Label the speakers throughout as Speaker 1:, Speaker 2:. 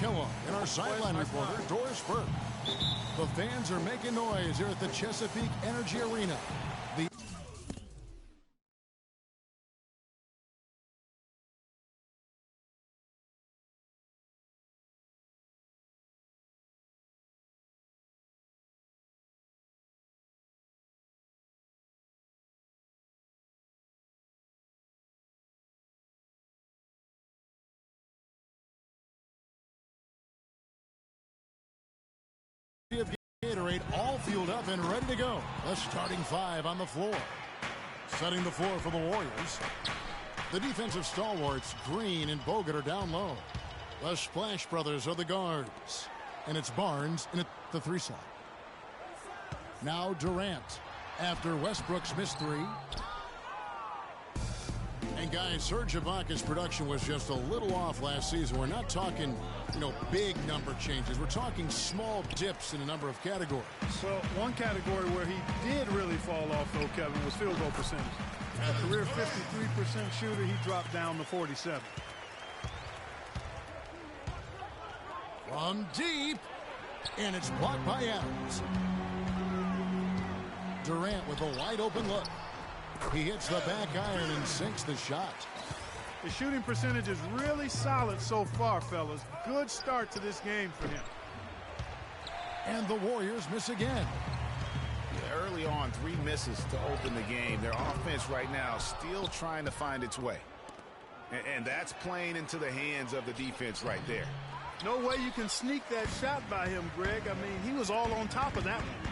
Speaker 1: McKillop and our sideline reporter, Doris Burke. The fans are making noise here at the Chesapeake Energy Arena. The Gatorade all fueled up and ready to go. The starting five on the floor. Setting the floor for the Warriors. The defensive stalwarts, Green and Bogut, are down low. The Splash Brothers are the guards. And it's Barnes in at the 3 side. Now Durant after Westbrook's missed 3. And guys, Serge Ibaka's production was just a little off last season. We're not talking, big number changes. We're talking small dips in a number of categories.
Speaker 2: Well, one category where he did really fall off, though, Kevin, was field goal percentage. A career 53% shooter, he dropped down to 47.
Speaker 1: From deep, and it's blocked by Adams. Durant with a wide open look. He hits the back iron and sinks the shot.
Speaker 2: The shooting percentage is really solid so far, fellas. Good start to this game for him.
Speaker 1: And the Warriors miss again.
Speaker 3: Yeah, early on, 3 misses to open the game. Their offense right now still trying to find its way. And that's playing into the hands of the defense right there.
Speaker 2: No way you can sneak that shot by him, Greg. I mean, he was all on top of that one.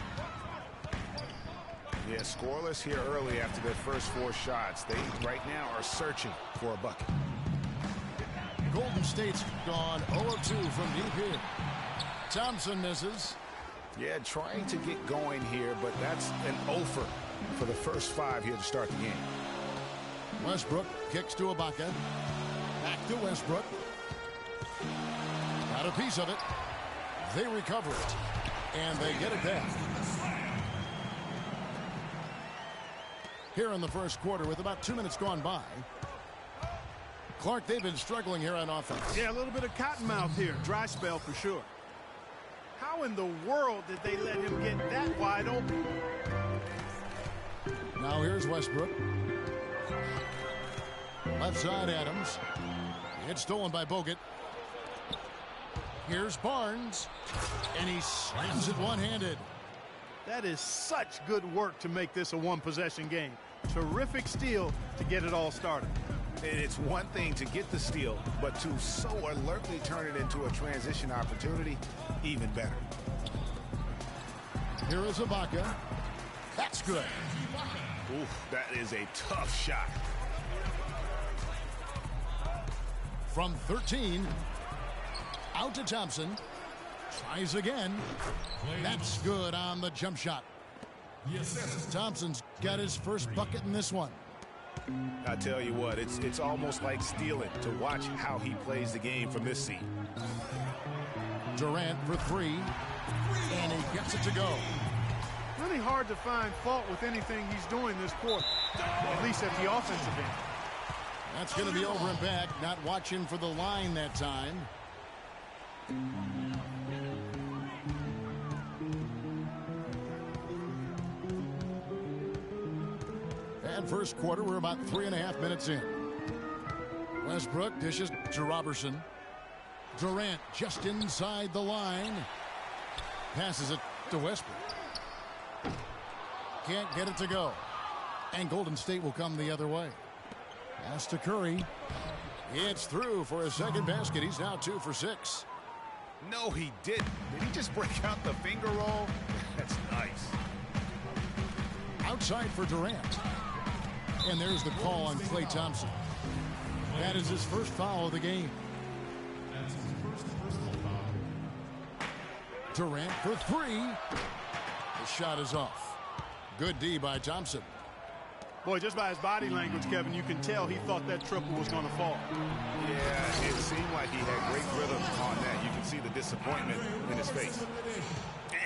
Speaker 3: Yeah, scoreless here early after their first 4 shots. They right now are searching for a bucket.
Speaker 1: Golden State's gone 0 of 2 from deep here. Thompson misses.
Speaker 3: Yeah, trying to get going here, but that's an offer for the first 5 here to start the game.
Speaker 1: Westbrook kicks to Ibaka. Back to Westbrook. Got a piece of it. They recover it. And they get it back. Here in the first quarter with about 2 minutes gone by. Clark, they've been struggling here on offense.
Speaker 2: Yeah, a little bit of cottonmouth here. Dry spell for sure. How in the world did they let him get that wide open?
Speaker 1: Now here's Westbrook. Left side Adams. It's stolen by Bogut. Here's Barnes. And he slams it one-handed.
Speaker 2: That is such good work to make this a one-possession game. Terrific steal to get it all started.
Speaker 3: And it's one thing to get the steal, but to so alertly turn it into a transition opportunity, even better.
Speaker 1: Here is Ibaka. That's good.
Speaker 3: Oof, that is a tough shot.
Speaker 1: From 13, out to Thompson. Tries again. That's good on the jump shot. Thompson's got his first bucket in this one.
Speaker 3: I tell you what, it's almost like stealing to watch how he plays the game from this seat.
Speaker 1: Durant for 3, and he gets it to go.
Speaker 2: Really hard to find fault with anything he's doing this quarter, at least at the offensive end.
Speaker 1: That's going to be over and back. Not watching for the line that time. And first quarter, we're about 3.5 minutes in. Westbrook dishes to Robertson. Durant just inside the line. Passes it to Westbrook. Can't get it to go. And Golden State will come the other way. Pass to Curry. It's through for a second basket. He's now 2 for 6.
Speaker 3: No, he didn't. Did he just break out the finger roll? That's nice.
Speaker 1: Outside for Durant. And there's the call on Klay Thompson. That is his first foul of the game. Durant for 3. The shot is off. Good D by Thompson.
Speaker 2: Boy, just by his body language, Kevin, you can tell he thought that triple was going to fall.
Speaker 3: Yeah, it seemed like he had great rhythm on that. You can see the disappointment in his face.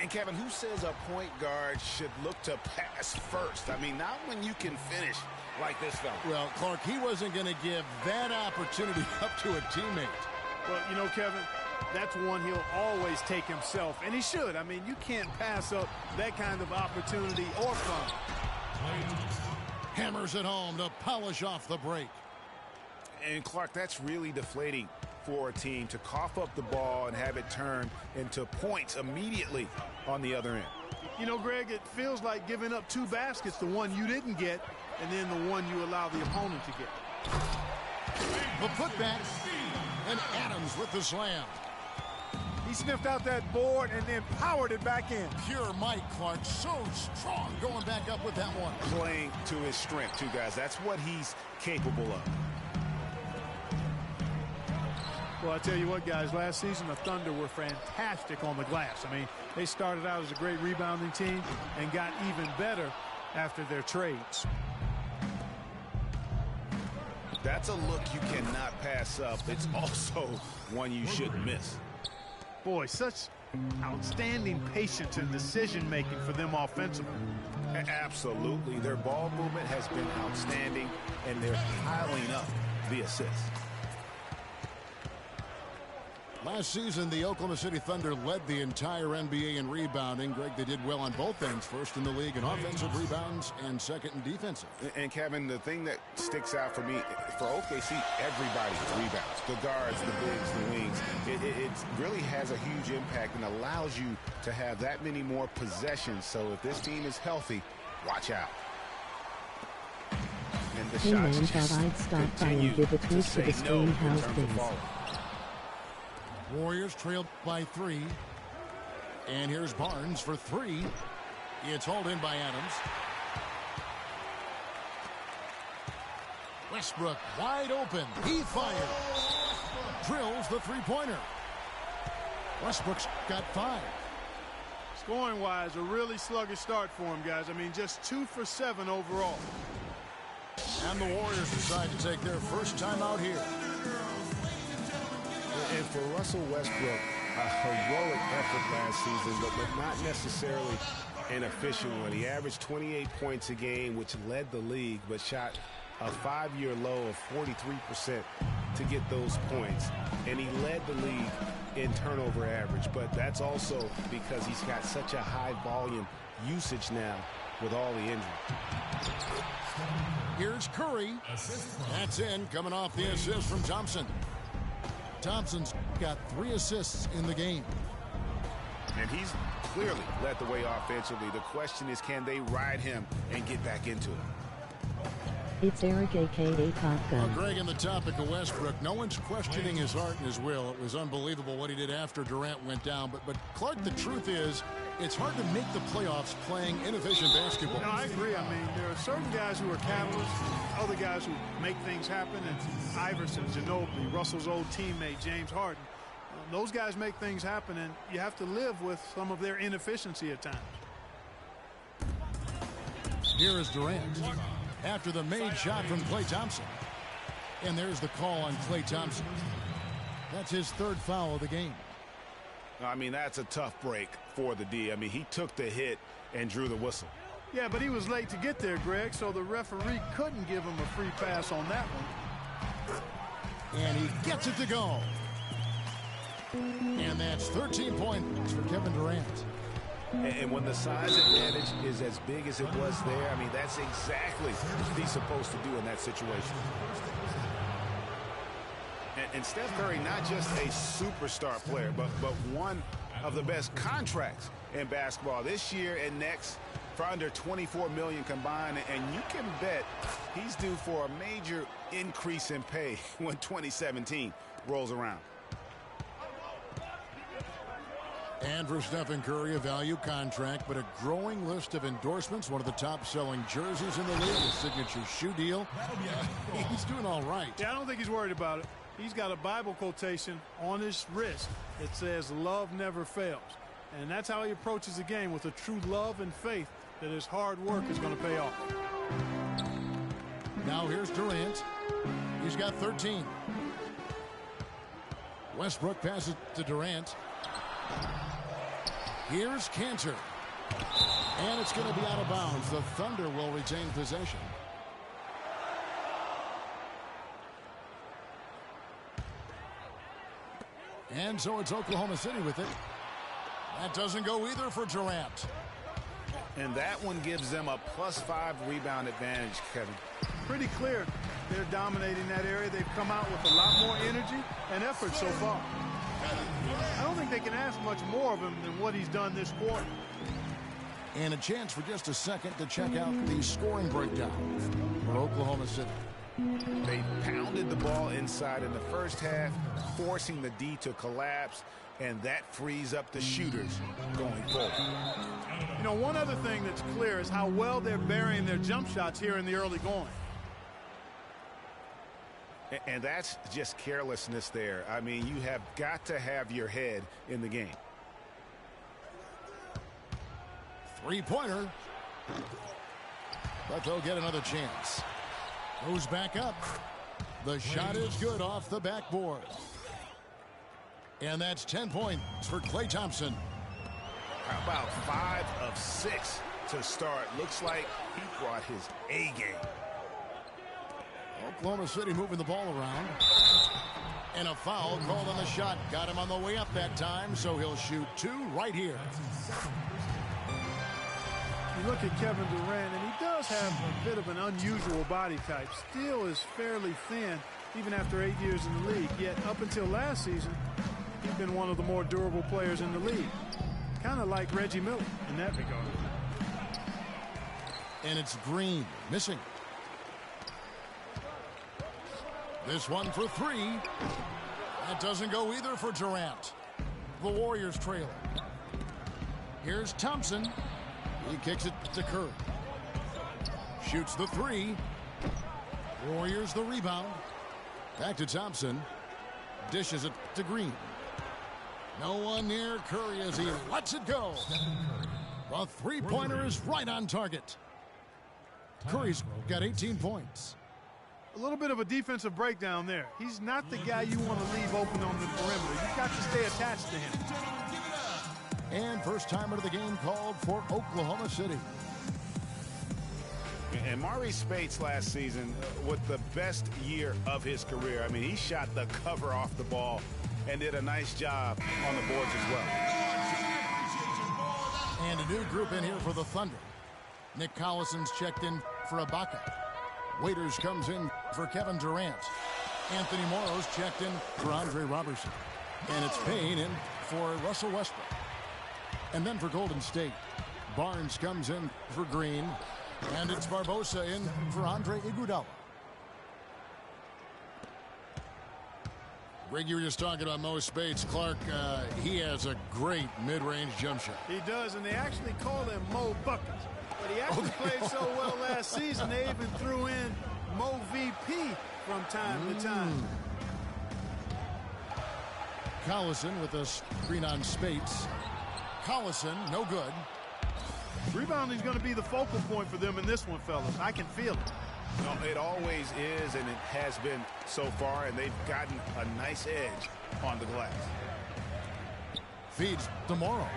Speaker 3: And Kevin, who says a point guard should look to pass first? I mean, not when you can finish like this fella.
Speaker 1: Well, Clark, he wasn't going to give that opportunity up to a teammate.
Speaker 2: Well, you know, Kevin, That's one he'll always take himself, and he should. I mean, you can't pass up that kind of opportunity or fun.
Speaker 1: Hammers it home to polish off the break.
Speaker 3: And Clark, that's really deflating for a team to cough up the ball and have it turn into points immediately on the other end.
Speaker 2: You know, Greg, it feels like giving up 2 baskets, the one you didn't get, and then the one you allow the opponent to get.
Speaker 1: The putback, and Adams with the slam.
Speaker 2: He sniffed out that board and then powered it back in.
Speaker 1: Pure Mike Clark, so strong going back up with that one.
Speaker 3: Playing to his strength, too, guys. That's what he's capable of.
Speaker 2: Well, I tell you what, guys, last season the Thunder were fantastic on the glass. I mean, they started out as a great rebounding team and got even better after their trades.
Speaker 3: That's a look you cannot pass up. It's also one you shouldn't miss.
Speaker 2: Boy, such outstanding patience and decision-making for them offensively.
Speaker 3: Absolutely. Their ball movement has been outstanding, and they're piling up the assists.
Speaker 1: Last season, the Oklahoma City Thunder led the entire NBA in rebounding. Greg, they did well on both ends. First in the league in offensive rebounds and second in defensive.
Speaker 3: And Kevin, the thing that sticks out for me, for OKC, everybody rebounds. The guards, the bigs, the wings. It really has a huge impact and allows you to have that many more possessions. So if this team is healthy, watch out. And the shots just continue to say no in terms of falling.
Speaker 1: Warriors trailed by 3. And here's Barnes for 3. It's hauled in by Adams. Westbrook wide open. He fires. Drills the three-pointer. Westbrook's got 5.
Speaker 2: Scoring-wise, a really sluggish start for him, guys. I mean, just 2 for 7 overall.
Speaker 1: And the Warriors decide to take their first time out here.
Speaker 3: And for Russell Westbrook, a heroic effort last season, but not necessarily an efficient one. He averaged 28 points a game, which led the league, but shot a 5-year low of 43% to get those points. And he led the league in turnover average, but that's also because he's got such a high volume usage now with all the injury.
Speaker 1: Here's Curry. That's in, coming off the assist from Thompson. Thompson's got 3 assists in the game.
Speaker 3: And he's clearly led the way offensively. The question is, can they ride him and get back into it?
Speaker 4: It's Eric, a.k.a. Top Gun.
Speaker 1: Well, Greg, on the topic of Westbrook, no one's questioning his heart and his will. It was unbelievable what he did after Durant went down. But Clark, the truth is, it's hard to make the playoffs playing inefficient basketball.
Speaker 2: No, I agree. I mean, there are certain guys who are catalysts, other guys who make things happen. And Iverson, Ginobili, Russell's old teammate, James Harden. Those guys make things happen, and you have to live with some of their inefficiency at times.
Speaker 1: Here is Durant after the made shot from Klay Thompson. And there's the call on Klay Thompson. That's his 3rd foul of the game.
Speaker 3: I mean, that's a tough break for the D. I mean, he took the hit and drew the whistle.
Speaker 2: Yeah, but he was late to get there, Greg, so the referee couldn't give him a free pass on that one.
Speaker 1: And he gets it to go. And that's 13 points for Kevin Durant.
Speaker 3: And when the size advantage is as big as it was there, I mean, that's exactly what he's supposed to do in that situation. And Steph Curry, not just a superstar player, but one of the best contracts in basketball this year and next for under $24 million combined. And you can bet he's due for a major increase in pay when 2017 rolls around.
Speaker 1: And for Stephen Curry, a value contract, but a growing list of endorsements. One of the top-selling jerseys in the league, a signature shoe deal. He's doing all right.
Speaker 2: Yeah, I don't think he's worried about it. He's got a Bible quotation on his wrist that says, "Love never fails." And that's how he approaches the game, with a true love and faith that his hard work is going to pay off.
Speaker 1: Now here's Durant. He's got 13. Westbrook passes to Durant. Here's Cantor. And it's going to be out of bounds. The Thunder will retain possession. And so it's Oklahoma City with it. That doesn't go either for Durant.
Speaker 3: And that one gives them a +5 rebound advantage, Kevin.
Speaker 2: Pretty clear they're dominating that area. They've come out with a lot more energy and effort so far. I don't think they can ask much more of him than what he's done this quarter.
Speaker 1: And a chance for just a second to check out the scoring breakdown for Oklahoma City.
Speaker 3: They pounded the ball inside in the first half, forcing the D to collapse, and that frees up the shooters going forward.
Speaker 2: You know, one other thing that's clear is how well they're burying their jump shots here in the early going.
Speaker 3: And that's just carelessness there. I mean, you have got to have your head in the game.
Speaker 1: Three-pointer. But they'll get another chance. Goes back up. The shot is good off the backboard. And that's 10 points for Klay Thompson.
Speaker 3: How about 5 of 6 to start? Looks like he brought his A game.
Speaker 1: Oklahoma City moving the ball around. And a foul called on the shot. Got him on the way up that time, so he'll shoot 2 right here.
Speaker 2: You look at Kevin Durant, and he does have a bit of an unusual body type. Still is fairly thin, even after 8 years in the league. Yet up until last season, he's been one of the more durable players in the league. Kind of like Reggie Miller in that regard.
Speaker 1: And it's Green missing. This one for 3. That doesn't go either for Durant. The Warriors trail. Here's Thompson. He kicks it to Curry. Shoots the 3. Warriors the rebound. Back to Thompson. Dishes it to Green. No one near Curry as he lets it go. The three-pointer is right on target. Curry's got 18 points.
Speaker 2: A little bit of a defensive breakdown there. He's not the guy you want to leave open on the perimeter. You've got to stay attached to him.
Speaker 1: And first timer of the game called for Oklahoma City.
Speaker 3: And Maurice Spates last season with the best year of his career. I mean, he shot the cover off the ball and did a nice job on the boards as well.
Speaker 1: And a new group in here for the Thunder. Nick Collison's checked in for Ibaka. Waiters comes in for Kevin Durant. Anthony Morrow's checked in for Andre Robertson. And it's Payne in for Russell Westbrook. And then for Golden State, Barnes comes in for Green. And it's Barbosa in for Andre Iguodala. Greg, you were just talking about Mo Spates. Clark, he has a great mid-range jump shot.
Speaker 2: He does, and they actually call him Mo Buckets. But he actually played so well last season, they even threw in Mo VP from time to time.
Speaker 1: Collison with a screen on Spates. Collison, no good.
Speaker 2: Rebounding is going to be the focal point for them in this one, fellas. I can feel it.
Speaker 3: No, it always is, and it has been so far, and they've gotten a nice edge on the glass.
Speaker 1: Feeds to Morrow.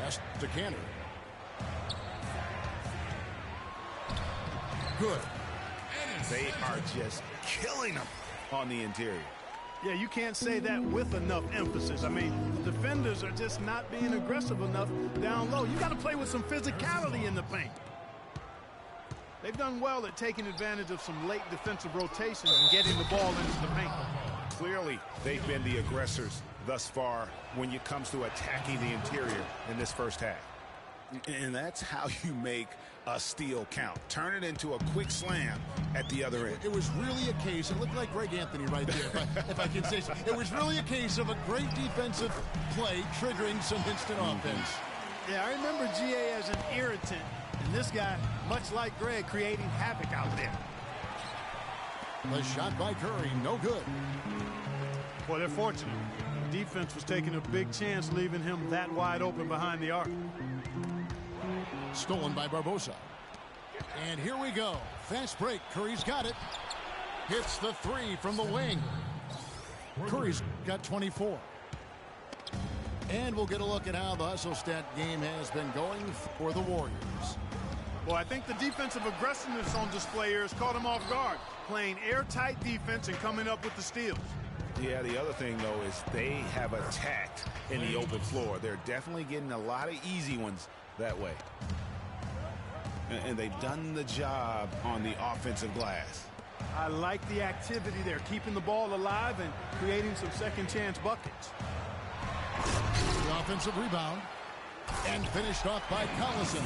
Speaker 1: Pass to Cantor. Good.
Speaker 3: They are just killing them on the interior.
Speaker 2: Yeah, you can't say that with enough emphasis. I mean, the defenders are just not being aggressive enough down low. You got to play with some physicality in the paint. They've done well at taking advantage of some late defensive rotations and getting the ball into the paint.
Speaker 3: Clearly, they've been the aggressors thus far when it comes to attacking the interior in this first half. And that's how you make a steal count. Turn it into a quick slam at the other end.
Speaker 1: It was really a case, it looked like Greg Anthony right there, if I can say so. It was really a case of a great defensive play triggering some instant offense.
Speaker 2: Yeah, I remember GA as an irritant, and this guy, much like Greg, creating havoc out there.
Speaker 1: The shot by Curry, no good.
Speaker 2: Boy, they're fortunate. The defense was taking a big chance, leaving him that wide open behind the arc.
Speaker 1: Stolen by Barbosa. And here we go. Fast break. Curry's got it. Hits the 3 from the wing. Curry's got 24. And we'll get a look at how the hustle stat game has been going for the Warriors.
Speaker 2: Well, I think the defensive aggressiveness on display here has caught him off guard. Playing airtight defense and coming up with the steals.
Speaker 3: Yeah, the other thing, though, is they have attacked in the open floor. They're definitely getting a lot of easy ones that way. And they've done the job on the offensive glass.
Speaker 2: I like the activity there, keeping the ball alive and creating some second-chance buckets.
Speaker 1: The offensive rebound. And finished off by Collison.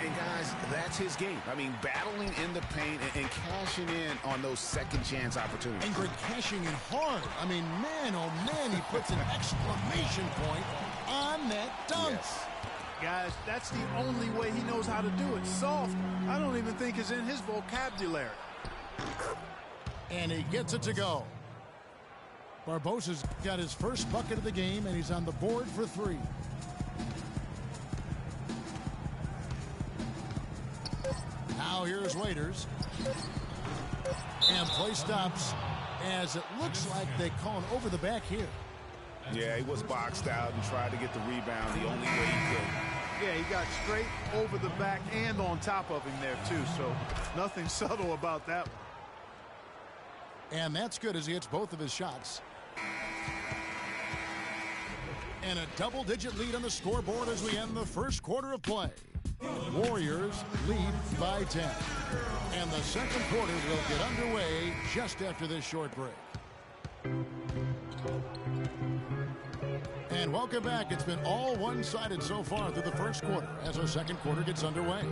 Speaker 3: And guys, that's his game. I mean, battling in the paint and cashing in on those second-chance opportunities.
Speaker 1: And Greg cashing in hard. I mean, man, oh, man, he puts an exclamation point on that dunk.
Speaker 3: Yes.
Speaker 2: Guys, that's the only way he knows how to do it. Soft, I don't even think is in his vocabulary.
Speaker 1: And he gets it to go. Barbosa's got his first bucket of the game, and he's on the board for 3. Now here's Waiters. And play stops as it looks like they call an over the back here.
Speaker 3: Yeah, he was boxed out and tried to get the rebound the only way he could.
Speaker 2: Yeah, he got straight over the back and on top of him there, too. So nothing subtle about that one.
Speaker 1: And that's good as he hits both of his shots. And a double-digit lead on the scoreboard as we end the first quarter of play. Warriors lead by 10. And the second quarter will get underway just after this short break. And welcome back. It's been all one-sided so far through the first quarter as our second quarter gets underway.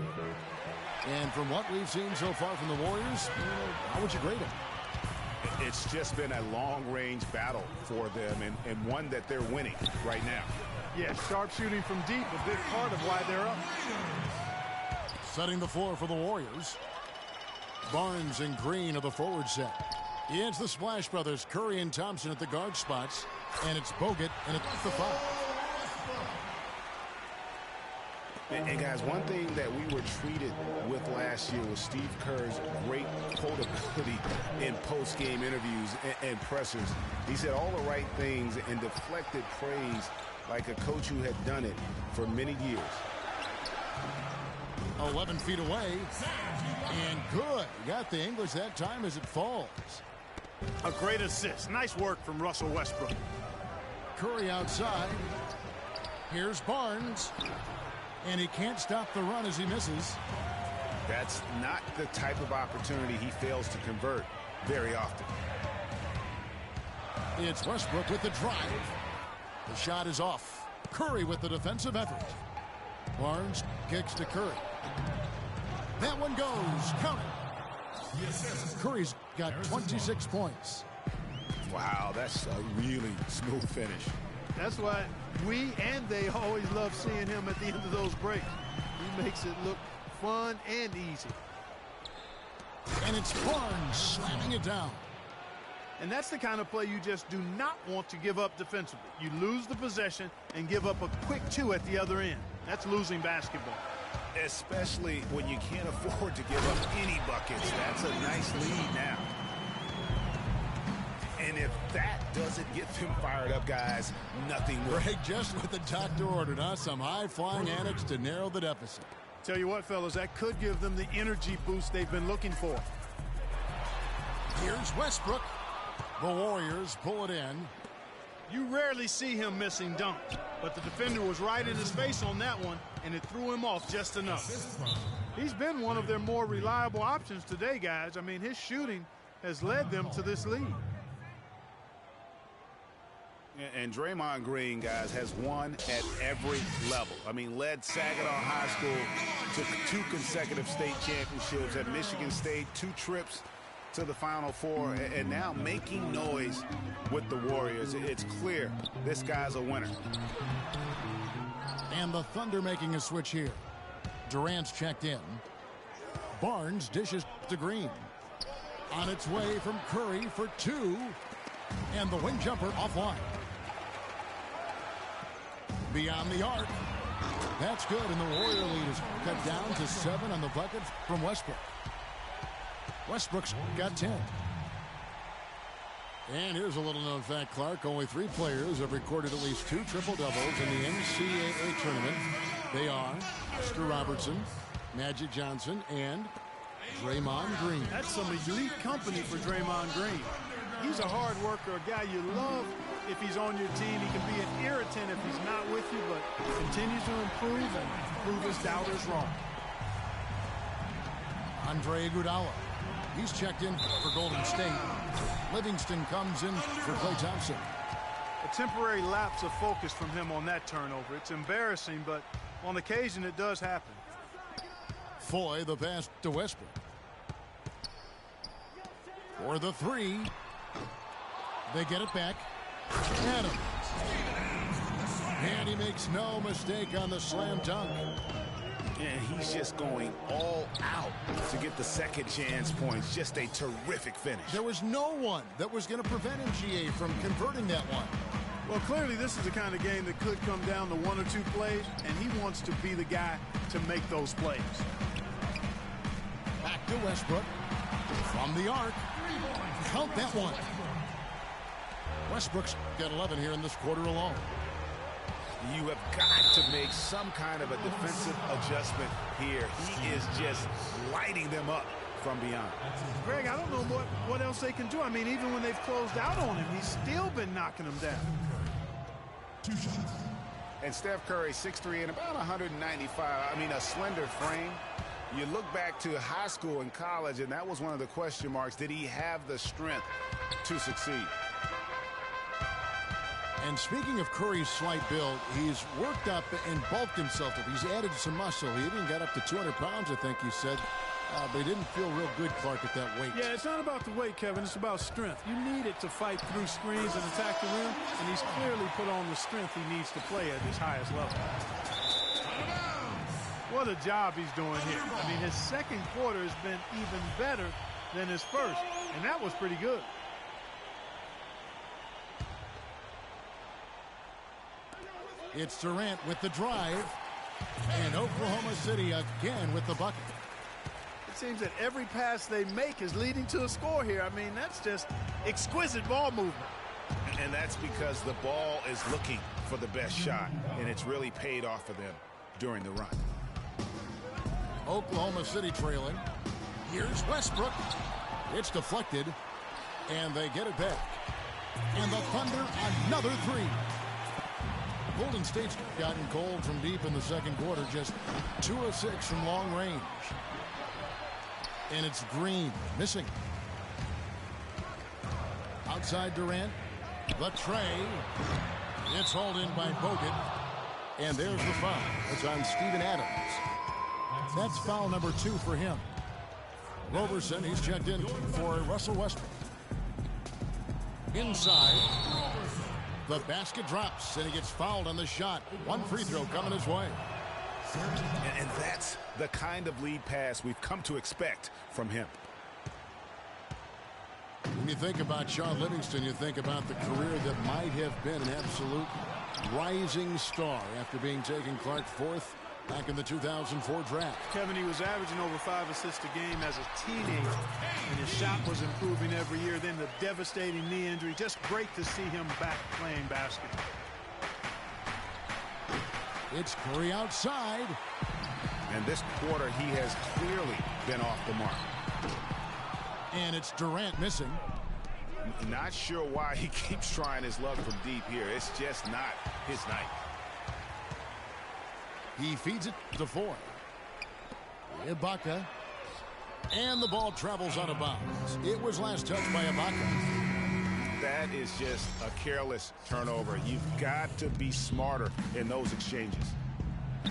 Speaker 1: And from what we've seen so far from the Warriors, how would you grade it?
Speaker 3: It's just been a long-range battle for them and one that they're winning right now.
Speaker 2: Yeah, sharp shooting from deep, a big part of why they're up.
Speaker 1: Setting the floor for the Warriors. Barnes and Green are the forward set. It's the Splash Brothers, Curry and Thompson at the guard spots. And it's Bogut, and it's the foul.
Speaker 3: And guys, one thing that we were treated with last year was Steve Kerr's great quotability in post-game interviews and pressers. He said all the right things and deflected praise like a coach who had done it for many years.
Speaker 1: 11 feet away. And good. Got the English that time as it falls.
Speaker 2: A great assist. Nice work from Russell Westbrook.
Speaker 1: Curry outside. Here's Barnes. And he can't stop the run as he misses.
Speaker 3: That's not the type of opportunity he fails to convert very often.
Speaker 1: It's Westbrook with the drive. The shot is off. Curry with the defensive effort. Barnes kicks to Curry. That one goes. Count it. Curry's got 26 points.
Speaker 3: Wow, that's a really smooth finish.
Speaker 2: That's why we and they always love seeing him at the end of those breaks. He makes it look fun and easy.
Speaker 1: And it's Barnes slamming it down.
Speaker 2: And that's the kind of play you just do not want to give up defensively. You lose the possession and give up a quick 2 at the other end. That's losing basketball.
Speaker 3: Especially when you can't afford to give up any buckets. That's a nice lead now. And if that doesn't get them fired up, guys, nothing will.
Speaker 1: Greg, just what the doctor ordered, huh? Some high-flying antics to narrow the deficit.
Speaker 2: Tell you what, fellas, that could give them the energy boost they've been looking for.
Speaker 1: Here's Westbrook. The Warriors pull it in.
Speaker 2: You rarely see him missing dunks, but the defender was right in his face on that one, and it threw him off just enough. He's been one of their more reliable options today, guys. I mean, his shooting has led them to this lead.
Speaker 3: And Draymond Green, guys, has won at every level. I mean, led Saginaw High School to 2 consecutive state championships at Michigan State, 2 trips to the Final Four, and now making noise with the Warriors. It's clear this guy's a winner.
Speaker 1: And the Thunder making a switch here. Durant's checked in. Barnes dishes to Green. On its way from Curry for 2. And the wing jumper offline. Beyond the arc. That's good, and the Warrior lead is cut down to 7 on the bucket from Westbrook. Westbrook's got 10. And here's a little-known fact, Clark. Only 3 players have recorded at least 2 triple-doubles in the NCAA tournament. They are Oscar Robertson, Magic Johnson, and Draymond Green.
Speaker 2: That's some elite company for Draymond Green. He's a hard worker, a guy you love if he's on your team. He can be an irritant if he's not with you, but continues to improve and prove his doubters wrong.
Speaker 1: Andre Iguodala. He's checked in for Golden State. Livingston comes in for Klay Thompson.
Speaker 2: A temporary lapse of focus from him on that turnover. It's embarrassing, but on occasion it does happen.
Speaker 1: Foy, the pass to Westbrook. For the three. They get it back. Adams. And he makes no mistake on the slam dunk.
Speaker 3: And he's just going all out to get the second chance points. Just a terrific finish.
Speaker 1: There was no one that was going to prevent MGA from converting that one.
Speaker 2: Well, clearly this is the kind of game that could come down to one or two plays, and he wants to be the guy to make those plays.
Speaker 1: Back to Westbrook. From the arc. Count that one. Westbrook's got 11 here in this quarter alone.
Speaker 3: You have got to make some kind of a defensive adjustment here. He is just lighting them up from beyond.
Speaker 2: Greg, I don't know what else they can do. I mean, even when they've closed out on him, he's still been knocking them down.
Speaker 3: 2 shots. And Steph Curry, 6'3" and about 195. I mean, a slender frame. You look back to high school and college, and that was one of the question marks. Did he have the strength to succeed?
Speaker 1: And speaking of Curry's slight build, he's worked up and bulked himself up. He's added some muscle. He even got up to 200 pounds, I think he said. But he didn't feel real good, Clark, at that weight.
Speaker 2: Yeah, it's not about the weight, Kevin. It's about strength. You need it to fight through screens and attack the rim, and he's clearly put on the strength he needs to play at his highest level. What a job he's doing here. I mean, his second quarter has been even better than his first, and that was pretty good.
Speaker 1: It's Durant with the drive, and Oklahoma City again with the bucket.
Speaker 2: It seems that every pass they make is leading to a score here. I mean, that's just exquisite ball movement.
Speaker 3: And that's because the ball is looking for the best shot, and it's really paid off for them during the run.
Speaker 1: Oklahoma City trailing. Here's Westbrook. It's deflected, and they get it back. And the Thunder, another three. Golden State's gotten cold from deep in the second quarter, just 2 of 6 from long range. And it's Green missing. Outside Durant, the tray. It's hauled in by Bogut. And there's the foul. It's on Steven Adams. That's foul number 2 for him. Roberson, he's checked in for Russell Westbrook. Inside. The basket drops, and he gets fouled on the shot. 1 free throw coming his way.
Speaker 3: And that's the kind of lead pass we've come to expect from him.
Speaker 1: When you think about Shaun Livingston, you think about the career that might have been an absolute rising star after being taken, Clark, 4th back in the 2004 draft.
Speaker 2: Kevin, he was averaging over 5 assists a game as a teenager, and his shot was improving every year. Then the devastating knee injury. Just great to see him back playing basketball.
Speaker 1: It's Curry outside.
Speaker 3: And this quarter, he has clearly been off the mark.
Speaker 1: And it's Durant missing.
Speaker 3: Not sure why he keeps trying his luck from deep here. It's just not his night.
Speaker 1: He feeds it to Foy. Ibaka. And the ball travels out of bounds. It was last touched by Ibaka.
Speaker 3: That is just a careless turnover. You've got to be smarter in those exchanges.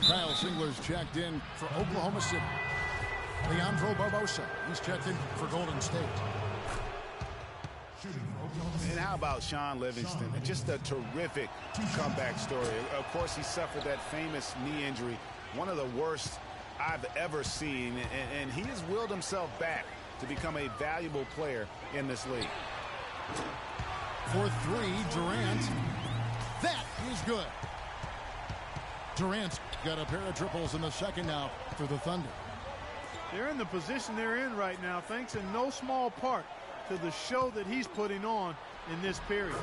Speaker 1: Kyle Singler's checked in for Oklahoma City. Leandro Barbosa, he's checked in for Golden State.
Speaker 3: And how about Shaun Livingston? Just a terrific comeback story. Of course, he suffered that famous knee injury, one of the worst I've ever seen, and he has willed himself back to become a valuable player in this league.
Speaker 1: For 3, Durant. That is good. Durant's got a pair of triples in the second now for the Thunder.
Speaker 2: They're in the position they're in right now, thanks in no small part to the show that he's putting on in this period.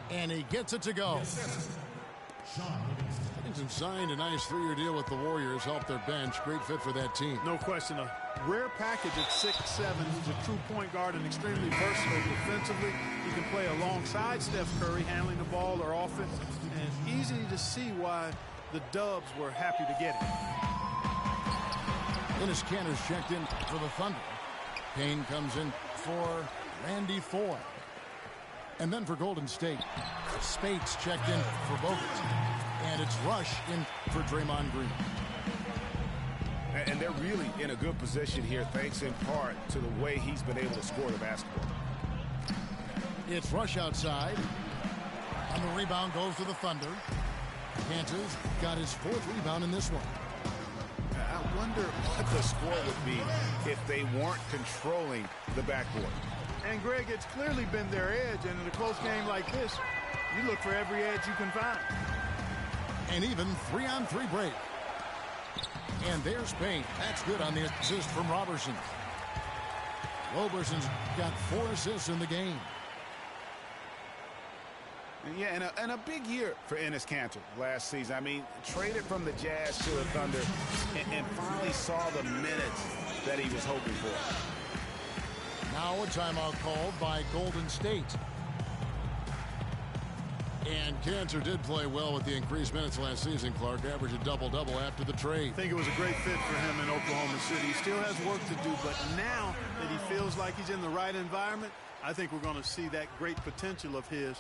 Speaker 1: And he gets it to go. Livingston signed a nice 3-year deal with the Warriors, helped their bench. Great fit for that team.
Speaker 2: No question. A rare package at 6'7". He's a true point guard and extremely versatile defensively. He can play alongside Steph Curry, handling the ball or offense. And it's easy to see why the Dubs were happy to get him.
Speaker 1: Enes Kanter's checked in for the Thunder. Payne comes in for Randy Foye. And then for Golden State, Spates checked in for Bogut. And it's Rush in for Draymond Green.
Speaker 3: And they're really in a good position here, thanks in part to the way he's been able to score the basketball.
Speaker 1: It's Rush outside. On the rebound goes to the Thunder. Kanter's got his 4th rebound in this one.
Speaker 3: I wonder what the score would be if they weren't controlling the backboard.
Speaker 2: And, Greg, it's clearly been their edge. And in a close game like this, you look for every edge you can find.
Speaker 1: And even 3-on-3 break. And there's Payne. That's good on the assist from Robertson. Roberson's got 4 assists in the game.
Speaker 3: Yeah, and a big year for Enes Kanter last season. I mean, traded from the Jazz to the Thunder and finally saw the minutes that he was hoping for.
Speaker 1: Now a timeout called by Golden State. And Kanter did play well with the increased minutes last season, Clark. Averaged a double-double after the trade.
Speaker 2: I think it was a great fit for him in Oklahoma City. He still has work to do, but now that he feels like he's in the right environment, I think we're going to see that great potential of his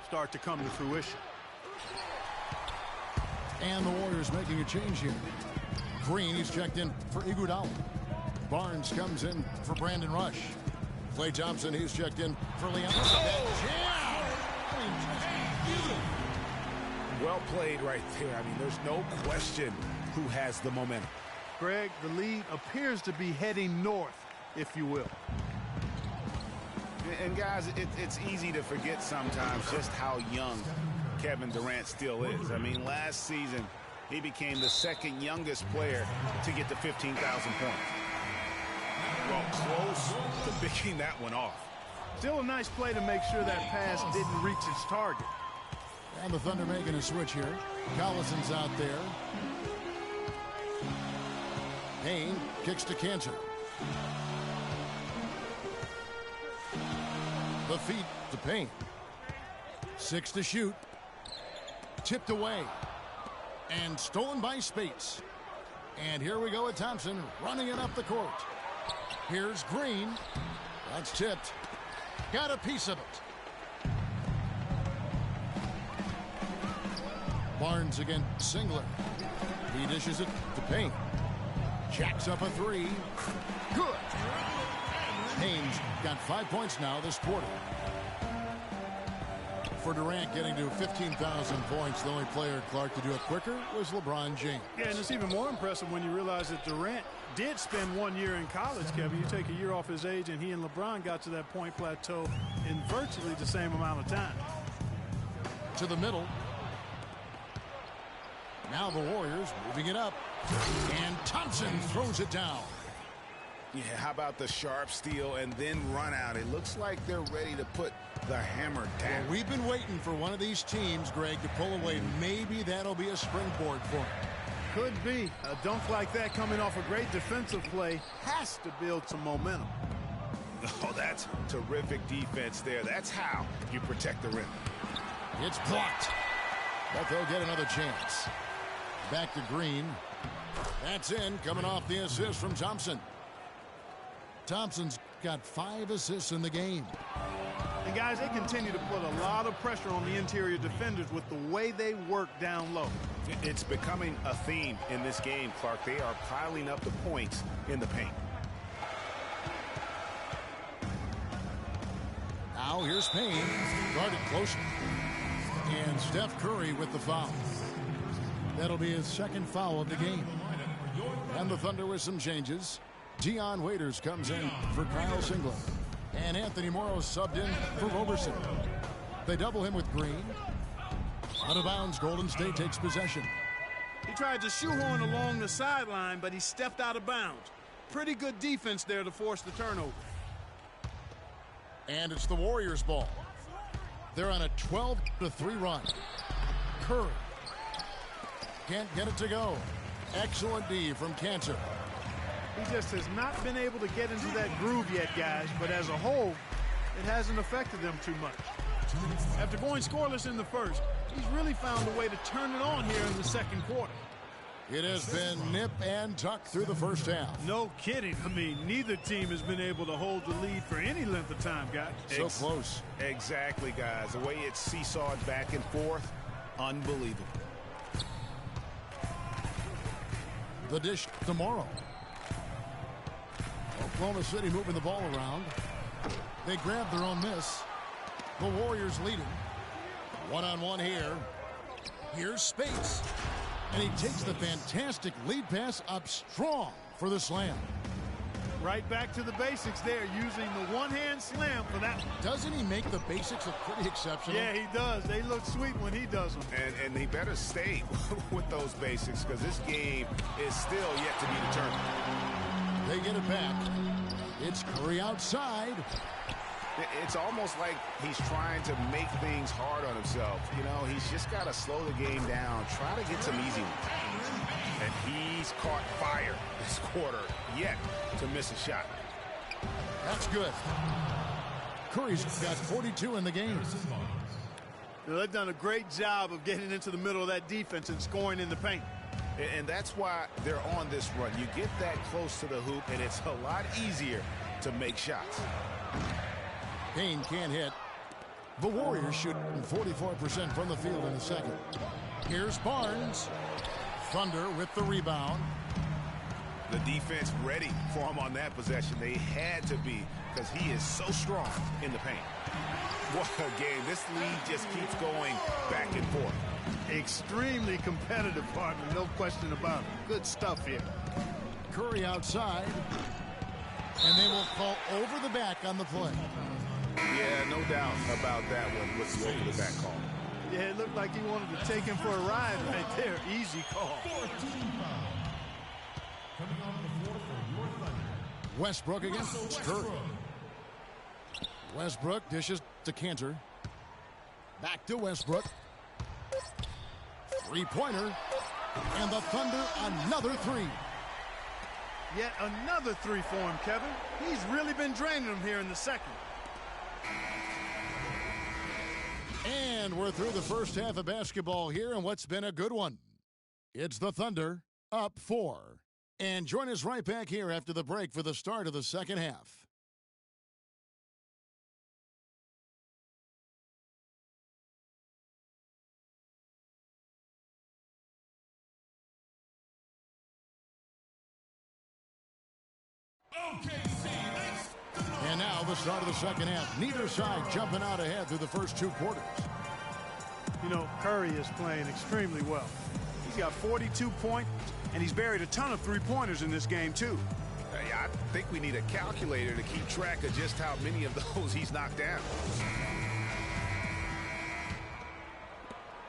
Speaker 2: start to come to fruition.
Speaker 1: And the Warriors making a change here. Green, he's checked in for Iguodala. Barnes comes in for Brandon Rush. Klay Thompson, he's checked in for Leon.
Speaker 3: Well played right there. I mean, there's no question who has the momentum.
Speaker 2: Greg, the lead appears to be heading north, if you will.
Speaker 3: And guys, it's easy to forget sometimes just how young Kevin Durant still is. I mean, last season, he became the 2nd youngest player to get to 15,000 points. Well, close to picking that one off.
Speaker 2: Still a nice play to make sure that pass didn't reach its target.
Speaker 1: And the Thunder making a switch here. Collison's out there. Payne kicks to Kanter. The feet to Payne. 6 to shoot. Tipped away. And stolen by Spates. And here we go with Thompson running it up the court. Here's Green. That's tipped. Got a piece of it. Barnes again, Singler. He dishes it to Payne. Jacks up a 3. Good. Payne's got 5 points now this quarter. For Durant getting to 15,000 points, the only player, Clark, to do it quicker was LeBron James.
Speaker 2: Yeah, and it's even more impressive when you realize that Durant did spend 1 year in college, Kevin. You take a year off his age, and he and LeBron got to that point plateau in virtually the same amount of time.
Speaker 1: To the middle. Now the Warriors moving it up. And Thompson throws it down.
Speaker 3: Yeah, how about the sharp steal and then run out? It looks like they're ready to put the hammer down.
Speaker 1: Well, we've been waiting for one of these teams, Greg, to pull away. Maybe that'll be a springboard for him.
Speaker 2: Could be. A dunk like that coming off a great defensive play has to build some momentum.
Speaker 3: Oh, that's terrific defense there. That's how you protect the rim.
Speaker 1: It's blocked. But they'll get another chance. Back to Green. That's in, coming off the assist from Thompson. Thompson's got 5 assists in the game.
Speaker 2: And guys, they continue to put a lot of pressure on the interior defenders with the way they work down low.
Speaker 3: It's becoming a theme in this game, Clark. They are piling up the points in the paint.
Speaker 1: Now here's Payne, guarded closer. And Steph Curry with the foul. That'll be his 2nd foul of the game. And the Thunder with some changes. Dion Waiters comes in for Kyle Singler. And Anthony Morrow subbed in for Roberson. They double him with Green. Out of bounds, Golden State takes possession.
Speaker 2: He tried to shoehorn along the sideline, but he stepped out of bounds. Pretty good defense there to force the turnover.
Speaker 1: And it's the Warriors' ball. They're on a 12-3 run. Curry Can't get it to go. Excellent D from Cantor.
Speaker 2: He just has not been able to get into that groove yet, guys, but as a whole, it hasn't affected them too much. After going scoreless in the first, he's really found a way to turn it on here in the second quarter.
Speaker 1: It has been nip and tuck through the first half.
Speaker 2: No kidding. I mean, neither team has been able to hold the lead for any length of time, guys.
Speaker 1: So close.
Speaker 3: Exactly, guys. The way it's seesawed back and forth, unbelievable.
Speaker 1: The dish tomorrow. Oklahoma City moving the ball around. They grab their own miss. The Warriors leading. One-on-one here. Here's Spates. And he takes the fantastic lead pass up strong for the slam.
Speaker 2: Right back to the basics there, using the one-hand slam for that one.
Speaker 1: Doesn't he make the basics look pretty exceptional?
Speaker 2: Yeah, he does. They look sweet when he does them.
Speaker 3: And he better stay with those basics because this game is still yet to be determined.
Speaker 1: They get it back. It's Curry outside.
Speaker 3: It's almost like he's trying to make things hard on himself. You know, he's just got to slow the game down, try to get some easy ones. And he's caught fire this quarter yet to miss a shot.
Speaker 1: That's good. Curry's got 42 in the game.
Speaker 2: They've done a great job of getting into the middle of that defense and scoring in the paint.
Speaker 3: And that's why they're on this run. You get that close to the hoop, and it's a lot easier to make shots.
Speaker 1: Payne can't hit. The Warriors shoot 44% from the field in the second. Here's Barnes. Thunder with the rebound.
Speaker 3: The defense ready for him on that possession. They had to be because he is so strong in the paint. What a game. This lead just keeps going back and forth.
Speaker 2: Extremely competitive, partner, no question about it. Good stuff here.
Speaker 1: Curry outside. And they will call over the back on the play.
Speaker 3: Yeah, no doubt about that one with the over-the-back call.
Speaker 2: Yeah, it looked like he wanted to take him for a ride right there. Easy call.
Speaker 1: Westbrook against Curry. Westbrook dishes to Cantor. Back to Westbrook. Three-pointer. And the Thunder, another three.
Speaker 2: Yet another three for him, Kevin. He's really been draining them here in the second.
Speaker 1: And we're through the first half of basketball here, and what's been a good one. It's the Thunder up 4. And join us right back here after the break for the start of the second half. And now the start of the second half. Neither side jumping out ahead through the first two quarters.
Speaker 2: You know, Curry is playing extremely well. He's got 42 points, and he's buried a ton of three-pointers in this game, too.
Speaker 3: Hey, I think we need a calculator to keep track of just how many of those he's knocked down.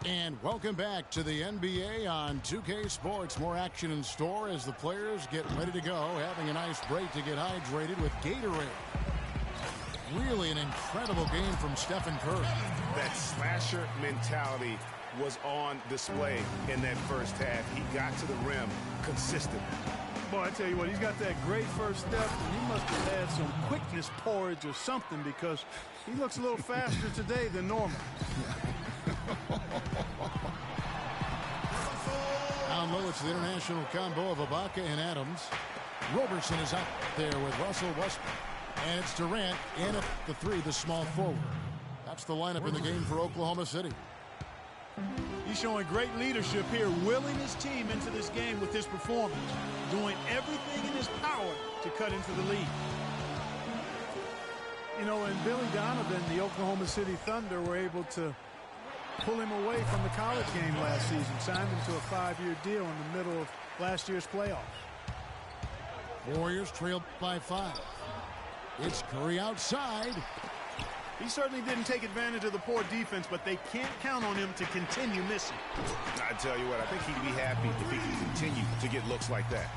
Speaker 1: And welcome back to the NBA on 2K Sports. More action in store as the players get ready to go, having a nice break to get hydrated with Gatorade. Really an incredible game from Stephen Curry.
Speaker 3: That slasher mentality was on display in that first half. He got to the rim consistently.
Speaker 2: Boy, I tell you what, he's got that great first step, and he must have had some quickness porridge or something because he looks a little faster today than normal.
Speaker 1: Down low, it's the international combo of Ibaka and Adams. Roberson is out there with Russell Westbrook. And it's Durant in at the three, the small forward. That's the lineup in the game for Oklahoma City.
Speaker 2: He's showing great leadership here, willing his team into this game with his performance, doing everything in his power to cut into the lead. You know, and Billy Donovan, the Oklahoma City Thunder, were able to pull him away from the college game last season, signed him to a 5-year deal in the middle of last year's playoff.
Speaker 1: Warriors trailed by 5. It's Curry outside.
Speaker 2: He certainly didn't take advantage of the poor defense, but they can't count on him to continue missing.
Speaker 3: I tell you what, I think he'd be happy if he can continue to get looks like that.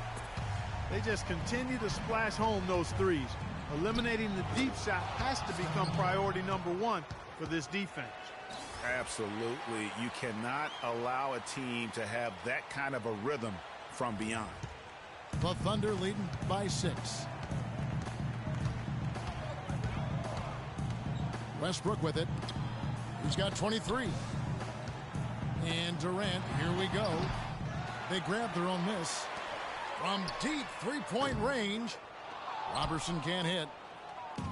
Speaker 2: They just continue to splash home those threes. Eliminating the deep shot has to become priority number 1 for this defense.
Speaker 3: Absolutely. You cannot allow a team to have that kind of a rhythm from beyond.
Speaker 1: The Thunder leading by 6. Westbrook with it. He's got 23. And Durant, here we go. They grab their own miss. From deep three-point range, Robertson can't hit.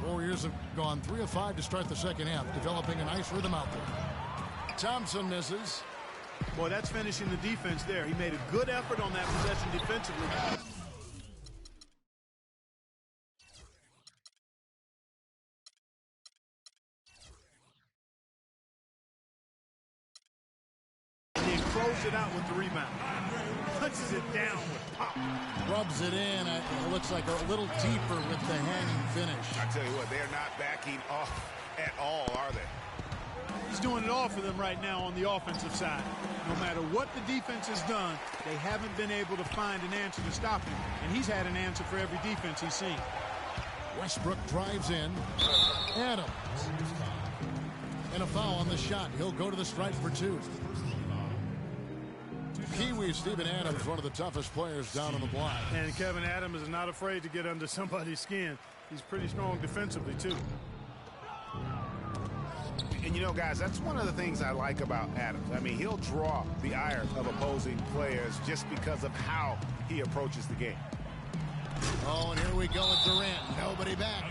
Speaker 1: Warriors have gone 3 of 5 to start the second half, developing a nice rhythm out there. Thompson misses.
Speaker 2: Boy, that's finishing the defense there. He made a good effort on that possession defensively. Close it out with the rebound. Punches it down with pop.
Speaker 1: Rubs it in. It looks like a little deeper with the hanging finish.
Speaker 3: I tell you what, they're not backing off at all, are they?
Speaker 2: He's doing it all for them right now on the offensive side. No matter what the defense has done, they haven't been able to find an answer to stop him. And he's had an answer for every defense he's seen.
Speaker 1: Westbrook drives in. Adams. And a foul on the shot. He'll go to the stripe for 2. Kiwi Steven Adams, one of the toughest players down on the block.
Speaker 2: And Kevin Adams is not afraid to get under somebody's skin. He's pretty strong defensively, too.
Speaker 3: And, you know, guys, that's one of the things I like about Adams. I mean, he'll draw the ire of opposing players just because of how he approaches the game.
Speaker 1: Oh, and here we go with Durant. Nobody back.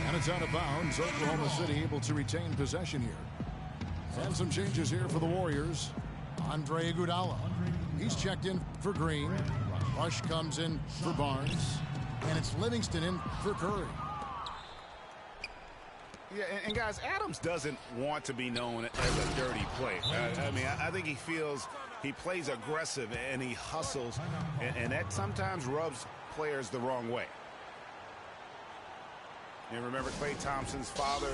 Speaker 1: And it's out of bounds. Oklahoma City able to retain possession here. And some changes here for the Warriors. Andre Iguodala. He's checked in for Green. Rush comes in for Barnes. And it's Livingston in for Curry.
Speaker 3: Yeah, and guys, Adams doesn't want to be known as a dirty player. I mean, I think he feels he plays aggressive and he hustles, and that sometimes rubs players the wrong way. And remember Klay Thompson's father,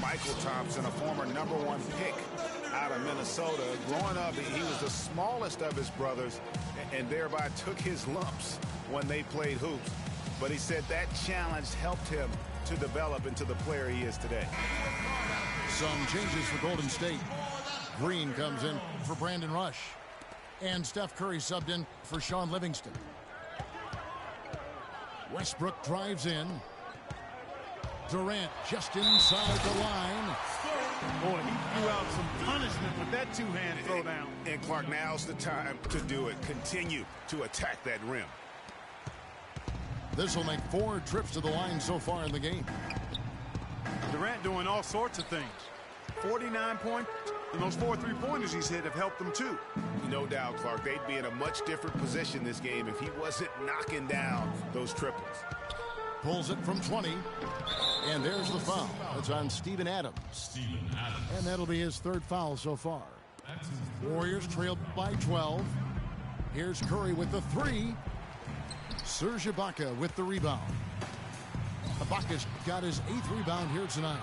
Speaker 3: Michael Thompson, a former #1 pick out of Minnesota. Growing up, he was the smallest of his brothers and thereby took his lumps when they played hoops. But he said that challenge helped him to develop into the player he is today.
Speaker 1: Some changes for Golden State. Green comes in for Brandon Rush. And Steph Curry subbed in for Sean Livingston. Westbrook drives in. Durant just inside the line.
Speaker 2: Boy, he threw out some punishment with that two-hand throwdown.
Speaker 3: And Clark, now's the time to do it. Continue to attack that rim.
Speaker 1: This will make 4 trips to the line so far in the game.
Speaker 2: Durant doing all sorts of things. 49 points, and those 4 3-pointers he's hit have helped them too.
Speaker 3: No doubt, Clark. They'd be in a much different position this game if he wasn't knocking down those triples.
Speaker 1: Pulls it from 20. And there's the foul. It's on Steven Adams. And that'll be his 3rd foul so far. Warriors trailed by 12. Here's Curry with the 3. Serge Ibaka with the rebound. Ibaka's got his 8th rebound here tonight.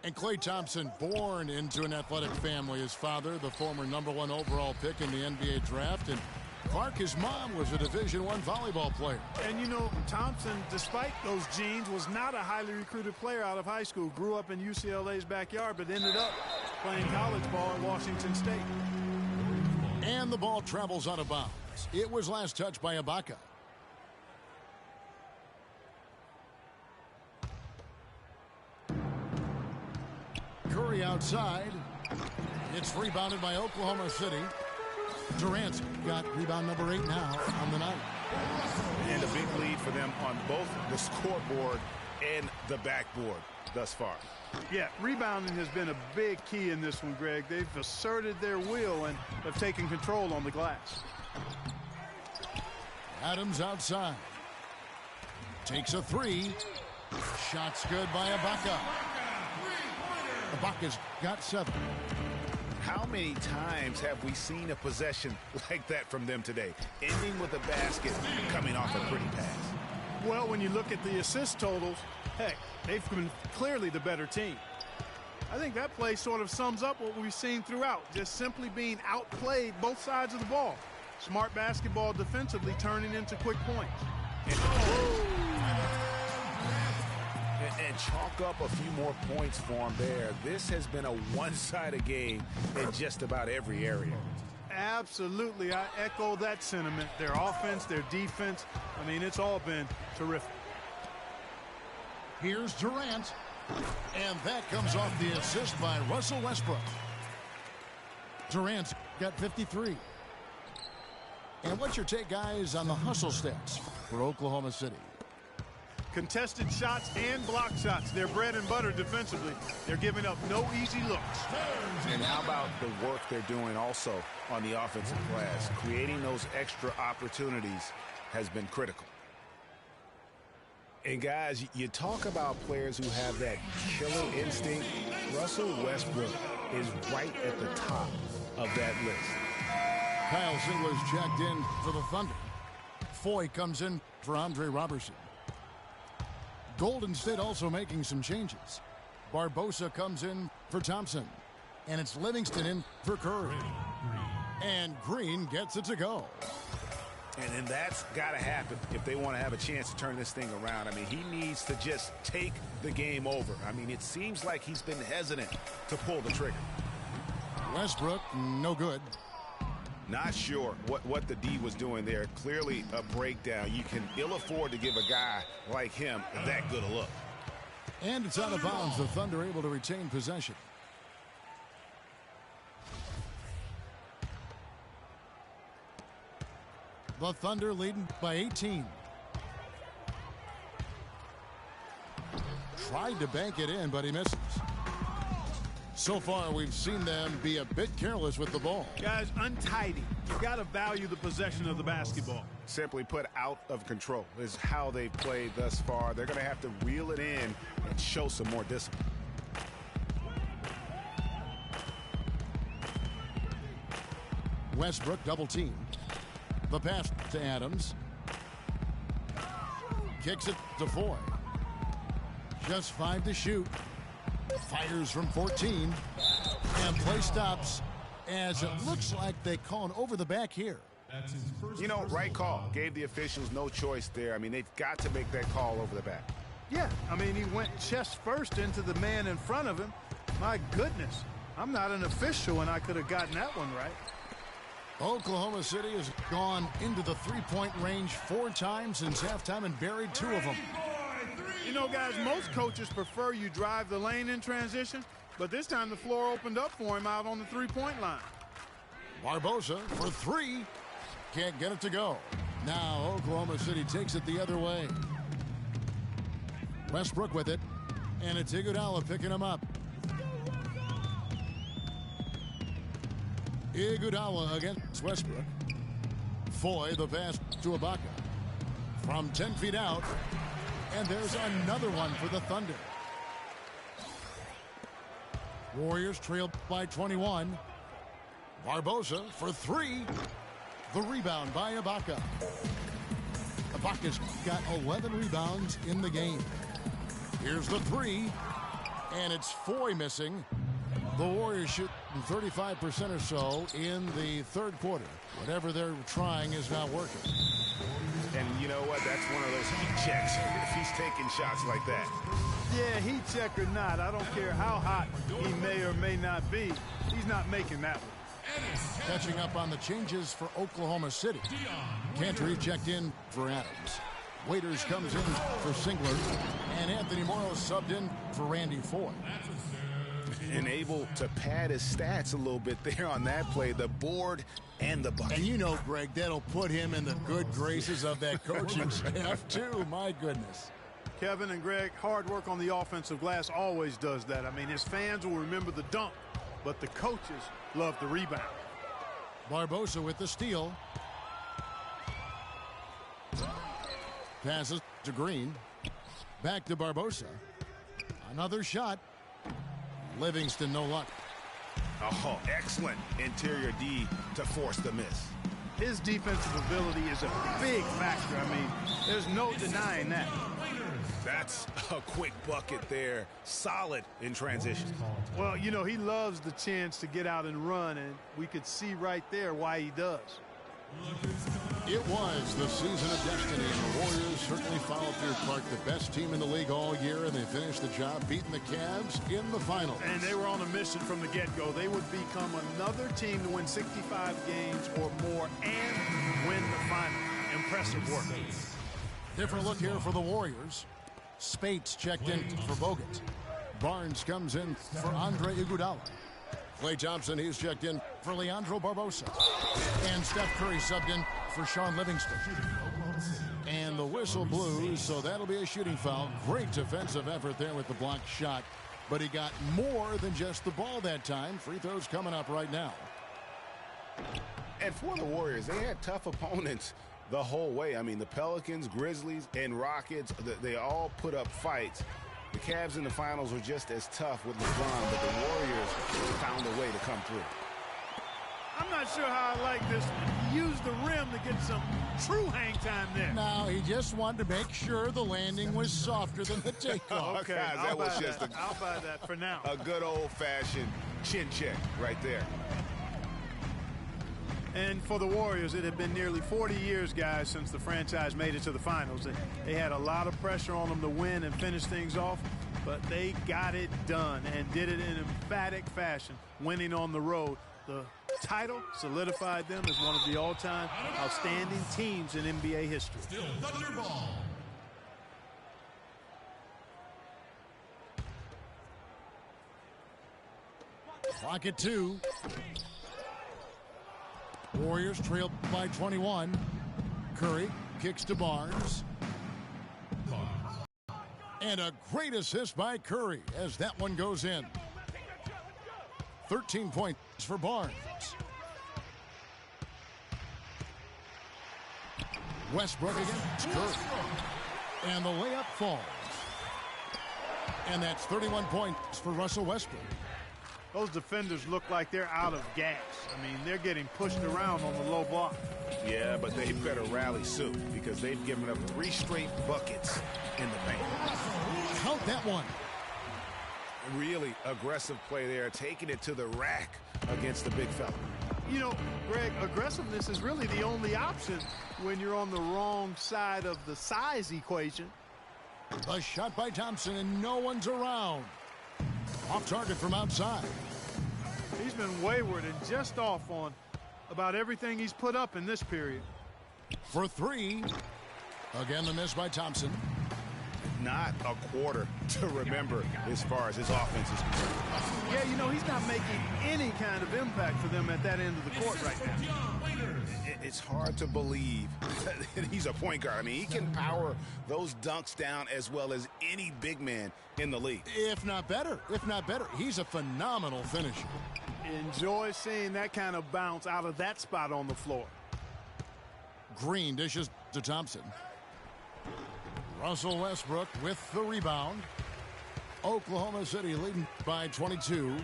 Speaker 1: And Klay Thompson, born into an athletic family. His father, the former #1 overall pick in the NBA draft. And Clark, his mom, was a Division I volleyball player.
Speaker 2: And, you know, Thompson, despite those genes, was not a highly recruited player out of high school. Grew up in UCLA's backyard, but ended up playing college ball at Washington State.
Speaker 1: And the ball travels out of bounds. It was last touched by Ibaka. Curry outside. It's rebounded by Oklahoma City. Durant's got rebound number 8 now on the night.
Speaker 3: And a big lead for them on both the scoreboard and the backboard thus far.
Speaker 2: Yeah, rebounding has been a big key in this one, Greg. They've asserted their will and have taken control on the glass.
Speaker 1: Adams outside. Takes a 3. Shot's good by Ibaka. Ibaka's got 7.
Speaker 3: How many times have we seen a possession like that from them today, ending with a basket coming off a pretty pass?
Speaker 2: Well, when you look at the assist totals, heck, they've been clearly the better team. I think that play sort of sums up what we've seen throughout, just simply being outplayed both sides of the ball. Smart basketball defensively turning into quick points.
Speaker 3: And chalk up a few more points for them there. This has been a one-sided game in just about every area.
Speaker 2: Absolutely. I echo that sentiment. Their offense, their defense, I mean, it's all been terrific.
Speaker 1: Here's Durant. And that comes off the assist by Russell Westbrook. Durant's got 53. And what's your take, guys, on the hustle stats for Oklahoma City?
Speaker 2: Contested shots and block shots. They're bread and butter defensively. They're giving up no easy looks.
Speaker 3: And how about the work they're doing also on the offensive glass? Creating those extra opportunities has been critical. And guys, you talk about players who have that killer instinct. Russell Westbrook is right at the top of that list.
Speaker 1: Kyle Singler's checked in for the Thunder. Foy comes in for Andre Robertson. Golden State also making some changes. Barbosa comes in for Thompson. And it's Livingston in for Curry. And Green gets it to go.
Speaker 3: And that's got to happen if they want to have a chance to turn this thing around. I mean, he needs to just take the game over. I mean, it seems like he's been hesitant to pull the trigger.
Speaker 1: Westbrook, no good.
Speaker 3: Not sure what the D was doing there. Clearly a breakdown. You can ill afford to give a guy like him that good a look.
Speaker 1: And it's out of bounds. The Thunder able to retain possession. The Thunder leading by 18. Tried to bank it in, but he misses. So far, we've seen them be a bit careless with the ball.
Speaker 2: Guys, untidy. You've got to value the possession of the basketball.
Speaker 3: Simply put, out of control is how they've played thus far. They're going to have to reel it in and show some more discipline.
Speaker 1: Westbrook double team. The pass to Adams. Kicks it to Foy. Just 5 to shoot. Fires from 14. And play stops as it looks like they call an over the back here.
Speaker 3: You know, right call. Gave the officials no choice there. I mean, they've got to make that call over the back.
Speaker 2: Yeah, I mean, he went chest first into the man in front of him. My goodness. I'm not an official, and I could have gotten that one right.
Speaker 1: Oklahoma City has gone into the three-point range 4 times since halftime and buried 2 of them.
Speaker 2: You know, guys, most coaches prefer you drive the lane in transition, but this time the floor opened up for him out on the three-point line.
Speaker 1: Barbosa for 3. Can't get it to go. Now Oklahoma City takes it the other way. Westbrook with it, and it's Iguodala picking him up. Iguodala against Westbrook. Foy, the pass to Ibaka. From 10 feet out. And there's another one for the Thunder. Warriors trailed by 21. Barbosa for 3. The rebound by Ibaka. Ibaka's got 11 rebounds in the game. Here's the 3. And it's Foy missing. The Warriors shoot 35% or so in the third quarter. Whatever they're trying is not working.
Speaker 3: And you know what? That's one of those heat checks if he's taking shots like that.
Speaker 2: Yeah, heat check or not, I don't care how hot he may or may not be. He's not making that one.
Speaker 1: Catching up on the changes for Oklahoma City. Cantor checked in for Adams. Waiters comes in for Singler. And Anthony Morrow subbed in for Randy Foy.
Speaker 3: And able to pad his stats a little bit there on that play. The board and the bucket.
Speaker 1: And you know, Greg, that'll put him in the good graces of that coaching staff, too. My goodness.
Speaker 2: Kevin and Greg, hard work on the offensive glass always does that. I mean, his fans will remember the dunk, but the coaches love the rebound.
Speaker 1: Barbosa with the steal. Passes to Green. Back to Barbosa. Another shot. Livingston, no luck.
Speaker 3: Oh, excellent interior D to force the miss.
Speaker 2: His defensive ability is a big factor. I mean, there's no denying that.
Speaker 3: That's a quick bucket there. Solid in transition.
Speaker 2: Well, you know, he loves the chance to get out and run, and we could see right there why he does.
Speaker 1: It was the season of destiny, and the Warriors certainly followed through. Clark, the best team in the league all year, and they finished the job beating the Cavs in the finals.
Speaker 2: And they were on a mission from the get-go. They would become another team to win 65 games or more and win the final. Impressive work.
Speaker 1: Different look here for the Warriors. Spates checked in for Bogut. Barnes comes in for Andre Iguodala. Klay Thompson, he's checked in for Leandro Barbosa. And Steph Curry subbed in for Sean Livingston. And the whistle blew, so that'll be a shooting foul. Great defensive effort there with the blocked shot. But he got more than just the ball that time. Free throws coming up right now.
Speaker 3: And for the Warriors, they had tough opponents the whole way. I mean, the Pelicans, Grizzlies, and Rockets, they all put up fights. The Cavs in the finals were just as tough with LeBron, but the Warriors found a way to come through.
Speaker 2: I'm not sure how I like this. He used the rim to get some true hang time there.
Speaker 1: No, he just wanted to make sure the landing was softer than the takeoff.
Speaker 2: Okay,
Speaker 3: guys, that was just
Speaker 2: I'll buy that for now.
Speaker 3: A good old-fashioned chin check right there.
Speaker 2: And for the Warriors, it had been nearly 40 years, guys, since the franchise made it to the finals. They had a lot of pressure on them to win and finish things off, but they got it done and did it in emphatic fashion, winning on the road. The title solidified them as one of the all-time outstanding teams in NBA history.
Speaker 5: Still Thunderball.
Speaker 1: Clock at 2. Warriors trail by 21. Curry kicks to Barnes. And a great assist by Curry as that one goes in. 13 points for Barnes. Westbrook against Curry. And the layup falls. And that's 31 points for Russell Westbrook.
Speaker 2: Those defenders look like they're out of gas. I mean, they're getting pushed around on the low block.
Speaker 3: Yeah, but they better rally soon because they've given up 3 straight buckets in the paint.
Speaker 1: Count that one.
Speaker 3: Really aggressive play there, taking it to the rack against the big fella.
Speaker 2: You know, Greg, aggressiveness is really the only option when you're on the wrong side of the size equation.
Speaker 1: A shot by Thompson, and no one's around. Off target from outside.
Speaker 2: He's been wayward and just off on about everything he's put up in this period.
Speaker 1: For 3. Again, the miss by Thompson.
Speaker 3: Not a quarter to remember as far as his offense is concerned.
Speaker 2: Yeah, you know, he's not making any kind of impact for them at that end of the court right now.
Speaker 3: It's hard to believe that he's a point guard. I mean, he can power those dunks down as well as any big man in the league.
Speaker 1: If not better. He's a phenomenal finisher.
Speaker 2: Enjoy seeing that kind of bounce out of that spot on the floor.
Speaker 1: Green dishes to Thompson. Russell Westbrook with the rebound. Oklahoma City leading by 22.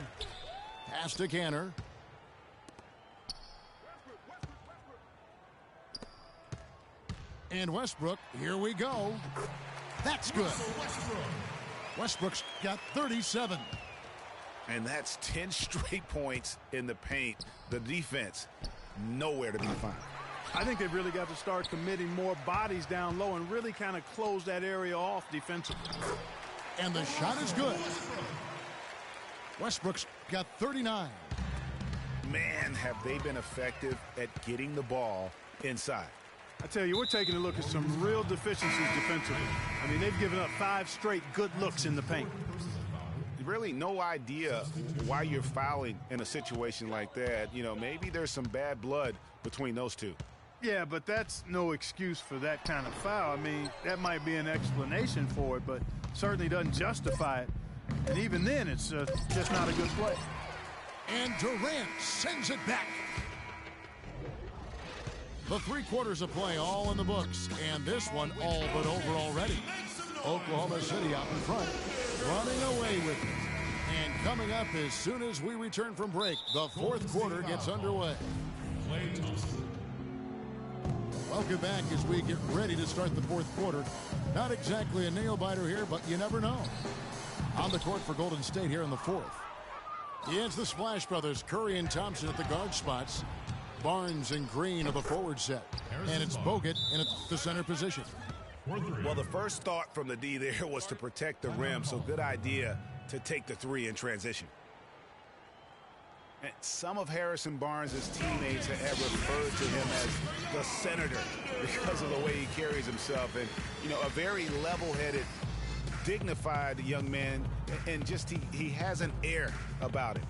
Speaker 1: Pass to Kanter. And Westbrook, here we go. That's good. Westbrook's got 37.
Speaker 3: And that's 10 straight points in the paint. The defense, nowhere to be found.
Speaker 2: I think they've really got to start committing more bodies down low and really kind of close that area off defensively.
Speaker 1: And the shot is good. Westbrook's got 39.
Speaker 3: Man, have they been effective at getting the ball inside.
Speaker 2: I tell you, we're taking a look at some real deficiencies defensively. I mean, they've given up 5 straight good looks in the paint.
Speaker 3: Really no idea why you're fouling in a situation like that. You know, maybe there's some bad blood between those two.
Speaker 2: Yeah, but that's no excuse for that kind of foul. I mean, that might be an explanation for it, but certainly doesn't justify it. And even then, it's just not a good play.
Speaker 1: And Durant sends it back. The 3 quarters of play all in the books, and this one all but over already. Oklahoma City out in front, running away with it. And coming up as soon as we return from break, the 4th quarter gets underway. Welcome back as we get ready to start the 4th quarter. Not exactly a nail-biter here, but you never know. On the court for Golden State here in the 4th. It's the Splash Brothers, Curry and Thompson at the guard spots. Barnes and Green of the forward set. And it's Bogut in the center position.
Speaker 3: Well, the first thought from the D there was to protect the rim, so good idea to take the three in transition. And some of Harrison Barnes' teammates have referred to him as the senator because of the way he carries himself. And, you know, a very level-headed, dignified young man, and just he has an air about it.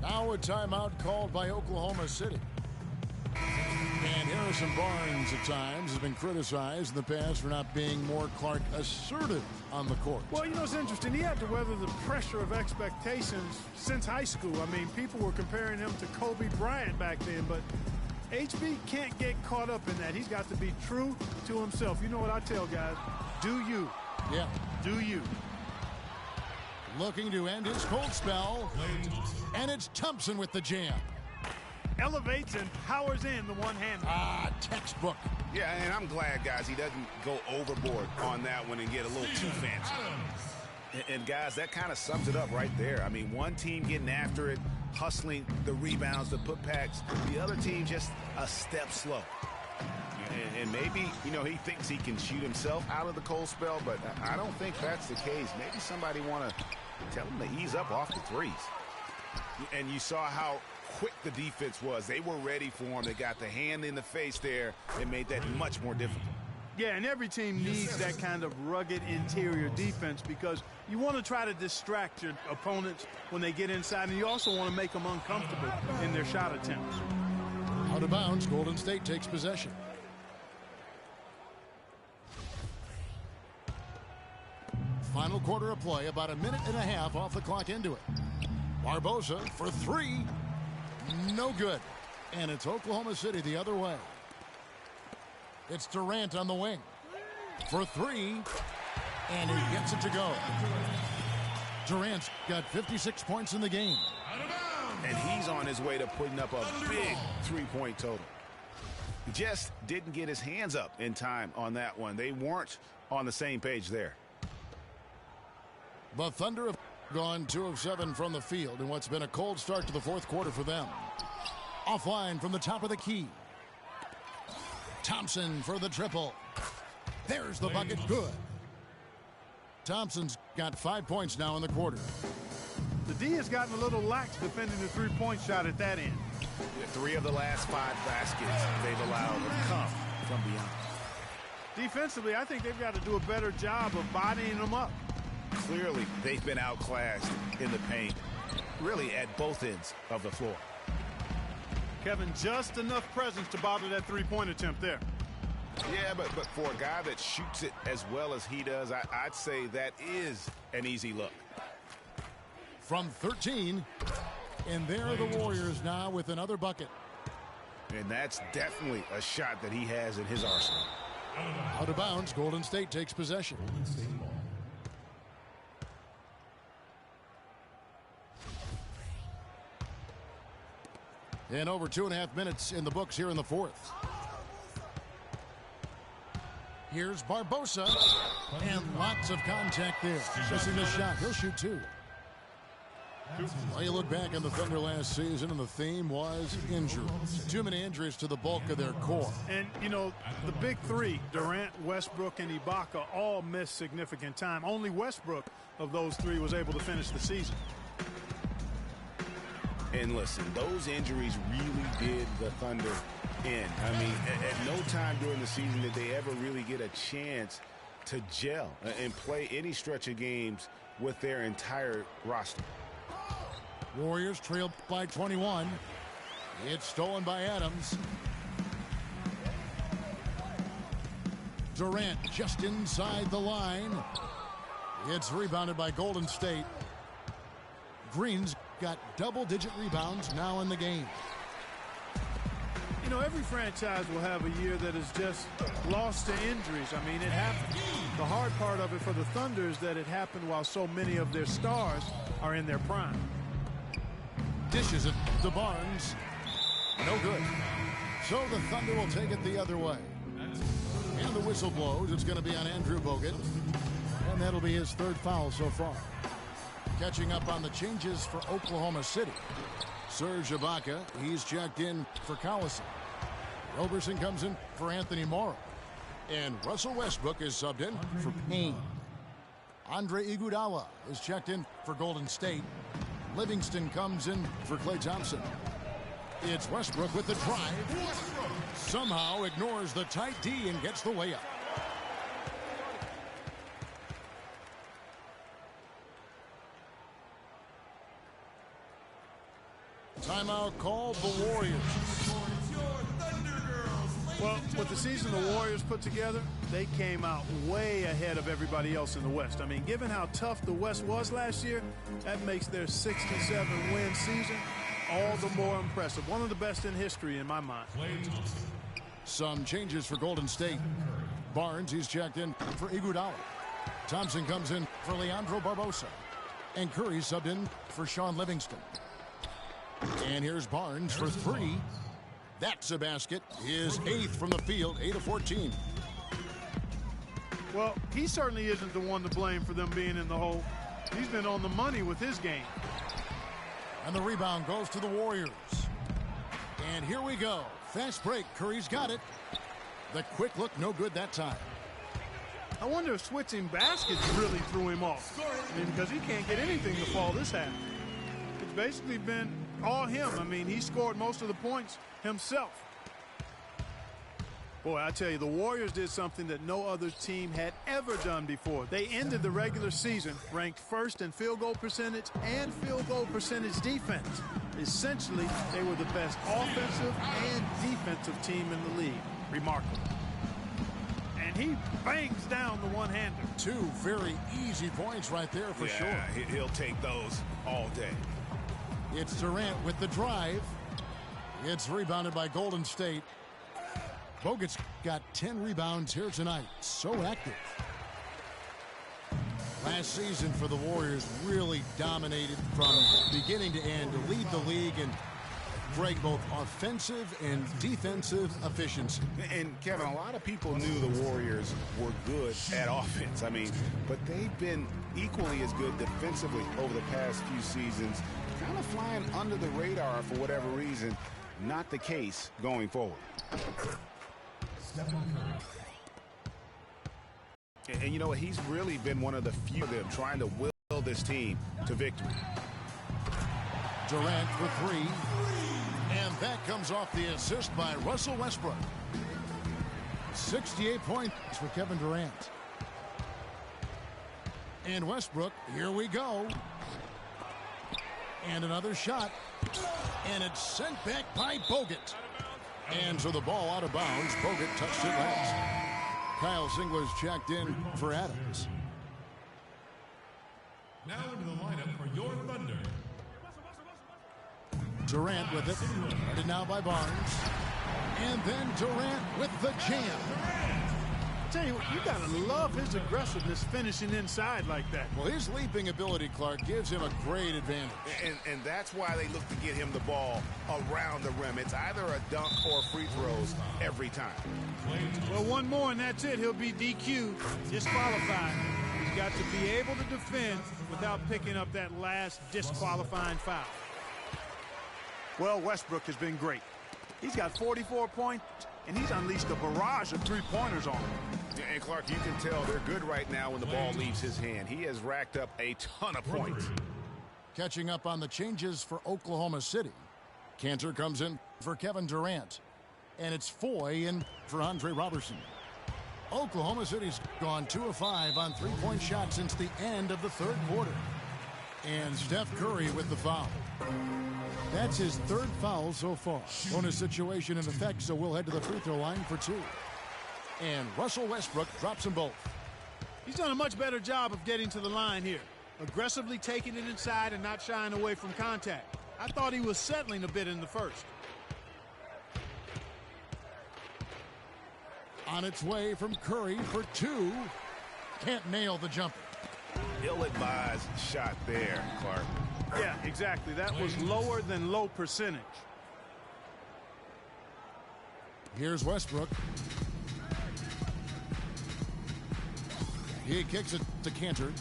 Speaker 1: Now a timeout called by Oklahoma City. And Harrison Barnes at times has been criticized in the past for not being more Clark assertive on the court.
Speaker 2: Well, you know, it's interesting. He had to weather the pressure of expectations since high school. I mean, people were comparing him to Kobe Bryant back then, but HB can't get caught up in that. He's got to be true to himself. You know what I tell guys? Do you.
Speaker 1: Yeah.
Speaker 2: Do you.
Speaker 1: Looking to end his cold spell. And it's Thompson with the jam.
Speaker 2: Elevates and powers in the one-hander.
Speaker 1: Textbook.
Speaker 3: Yeah, and I'm glad, guys, he doesn't go overboard on that one and get a little too fancy. And guys, that kind of sums it up right there. I mean, one team getting after it, hustling the rebounds, the putbacks. The other team just a step slow. And maybe, you know, he thinks he can shoot himself out of the cold spell, but I don't think that's the case. Maybe somebody want to tell him to ease up off the threes. And you saw how quick the defense was. They were ready for him. They got the hand in the face there and made that much more difficult.
Speaker 2: Yeah, and every team needs that kind of rugged interior defense because you want to try to distract your opponents when they get inside, and you also want to make them uncomfortable in their shot attempts.
Speaker 1: Out of bounds, Golden State takes possession. Final quarter of play, about a minute and a half off the clock into it. Barbosa for three. No good. And it's Oklahoma City the other way. It's Durant on the wing. For three. And he gets it to go. Durant's got 56 points in the game.
Speaker 3: And he's on his way to putting up a big three-point total. Just didn't get his hands up in time on that one. They weren't on the same page there.
Speaker 1: The Thunder have gone 2 of 7 from the field in what's been a cold start to the fourth quarter for them. Offline from the top of the key. Thompson for the triple. There's the bucket. Good. Thompson's got 5 points now in the quarter.
Speaker 2: The D has gotten a little lax defending the three-point shot at that end.
Speaker 3: 3 of the last 5 baskets they've allowed have come from beyond.
Speaker 2: Defensively, I think they've got to do a better job of bodying them up.
Speaker 3: Clearly, they've been outclassed in the paint, really at both ends of the floor.
Speaker 2: Kevin, just enough presence to bother that three-point attempt there.
Speaker 3: Yeah, but for a guy that shoots it as well as he does, I'd say that is an easy look.
Speaker 1: From 13, and there are the Warriors now with another bucket.
Speaker 3: And that's definitely a shot that he has in his arsenal.
Speaker 1: Out of bounds, Golden State takes possession. And over 2.5 minutes in the books here in the fourth. Here's Barbosa. And lots of contact there. Missing the shot. He'll shoot 2. Well, you look back on the Thunder last season, and the theme was injuries. Too many injuries to the bulk of their core.
Speaker 2: And, you know, the big three, Durant, Westbrook, and Ibaka, all missed significant time. Only Westbrook of those 3 was able to finish the season.
Speaker 3: And listen, those injuries really did the Thunder in. I mean, at no time during the season did they ever really get a chance to gel and play any stretch of games with their entire roster.
Speaker 1: Warriors trail by 21. It's stolen by Adams. Durant just inside the line. It's rebounded by Golden State. Green's got double-digit rebounds now in the game.
Speaker 2: You know, every franchise will have a year that is just lost to injuries. I mean, it happens. The hard part of it for the Thunder is that it happened while so many of their stars are in their prime.
Speaker 1: Dishes it to Barnes. No good. So the Thunder will take it the other way. And the whistle blows. It's going to be on Andrew Bogut. And that'll be his 3rd foul so far. Catching up on the changes for Oklahoma City. Serge Ibaka, he's checked in for Collison. Roberson comes in for Anthony Morrow. And Russell Westbrook is subbed in for Payne. Andre Iguodala is checked in for Golden State. Livingston comes in for Klay Thompson. It's Westbrook with the drive. Somehow ignores the tight D and gets the layup. Timeout called the Warriors.
Speaker 2: Well, with the season the Warriors put together, they came out way ahead of everybody else in the West. I mean, given how tough the West was last year, that makes their 67-win season all the more impressive. One of the best in history in my mind.
Speaker 1: Some changes for Golden State. Barnes, he's checked in for Iguodala. Thompson comes in for Leandro Barbosa. And Curry subbed in for Sean Livingston. And here's Barnes for three. That's a basket. His 8th from the field, 8 of 14.
Speaker 2: Well, he certainly isn't the one to blame for them being in the hole. He's been on the money with his game.
Speaker 1: And the rebound goes to the Warriors. And here we go. Fast break. Curry's got it. The quick look, no good that time.
Speaker 2: I wonder if switching baskets really threw him off. I mean, because he can't get anything to fall this half. It's basically been all him. I mean, he scored most of the points himself. Boy, I tell you, the Warriors did something that no other team had ever done before. They ended the regular season ranked first in field goal percentage and field goal percentage defense. Essentially, they were the best offensive and defensive team in the league. Remarkable. And he bangs down the one-hander.
Speaker 1: Two very easy points right there for sure.
Speaker 3: He'll take those all day.
Speaker 1: It's Durant with the drive. It's rebounded by Golden State. Bogut's got 10 rebounds here tonight. So active. Last season for the Warriors really dominated from beginning to end to lead the league and break both offensive and defensive efficiency.
Speaker 3: And Kevin, a lot of people knew the Warriors were good at offense. I mean, but they've been equally as good defensively over the past few seasons. Kind of flying under the radar for whatever reason. Not the case going forward. And you know what? He's really been one of the few of them trying to will this team to victory.
Speaker 1: Durant for three. And that comes off the assist by Russell Westbrook. 68 points for Kevin Durant. And Westbrook, here we go. And another shot. And it's sent back by Bogut. And so the ball out of bounds. Bogut touched it last. Kyle Singler's checked in for Adams.
Speaker 5: Now into the lineup for your Thunder.
Speaker 1: Durant with it. Guarded now by Barnes. And then Durant with the jam.
Speaker 2: I tell you what, you gotta love his aggressiveness finishing inside like that.
Speaker 1: Well, his leaping ability, Clark, gives him a great advantage.
Speaker 3: And that's why they look to get him the ball around the rim. It's either a dunk or free throws every time.
Speaker 2: Well, one more and that's it. He'll be DQ'd, disqualified. He's got to be able to defend without picking up that last disqualifying foul. Well, Westbrook has been great. He's got 44 points, and he's unleashed a barrage of three-pointers on him.
Speaker 3: And Clark, you can tell they're good right now when the ball leaves his hand. He has racked up a ton of points.
Speaker 1: Catching up on the changes for Oklahoma City. Cantor comes in for Kevin Durant. And it's Foy in for Andre Roberson. Oklahoma City's gone 2 of 5 on three-point shots since the end of the third quarter. And Steph Curry with the foul. That's his third foul so far. Bonus situation in effect, so we'll head to the free throw line for 2. And Russell Westbrook drops them both.
Speaker 2: He's done a much better job of getting to the line here. Aggressively taking it inside and not shying away from contact. I thought he was settling a bit in the first.
Speaker 1: On its way from Curry for 2. Can't nail the jumper.
Speaker 3: Ill-advised shot there, Clark.
Speaker 2: Yeah, exactly. That was lower than low percentage.
Speaker 1: Here's Westbrook. He kicks it to Cantor.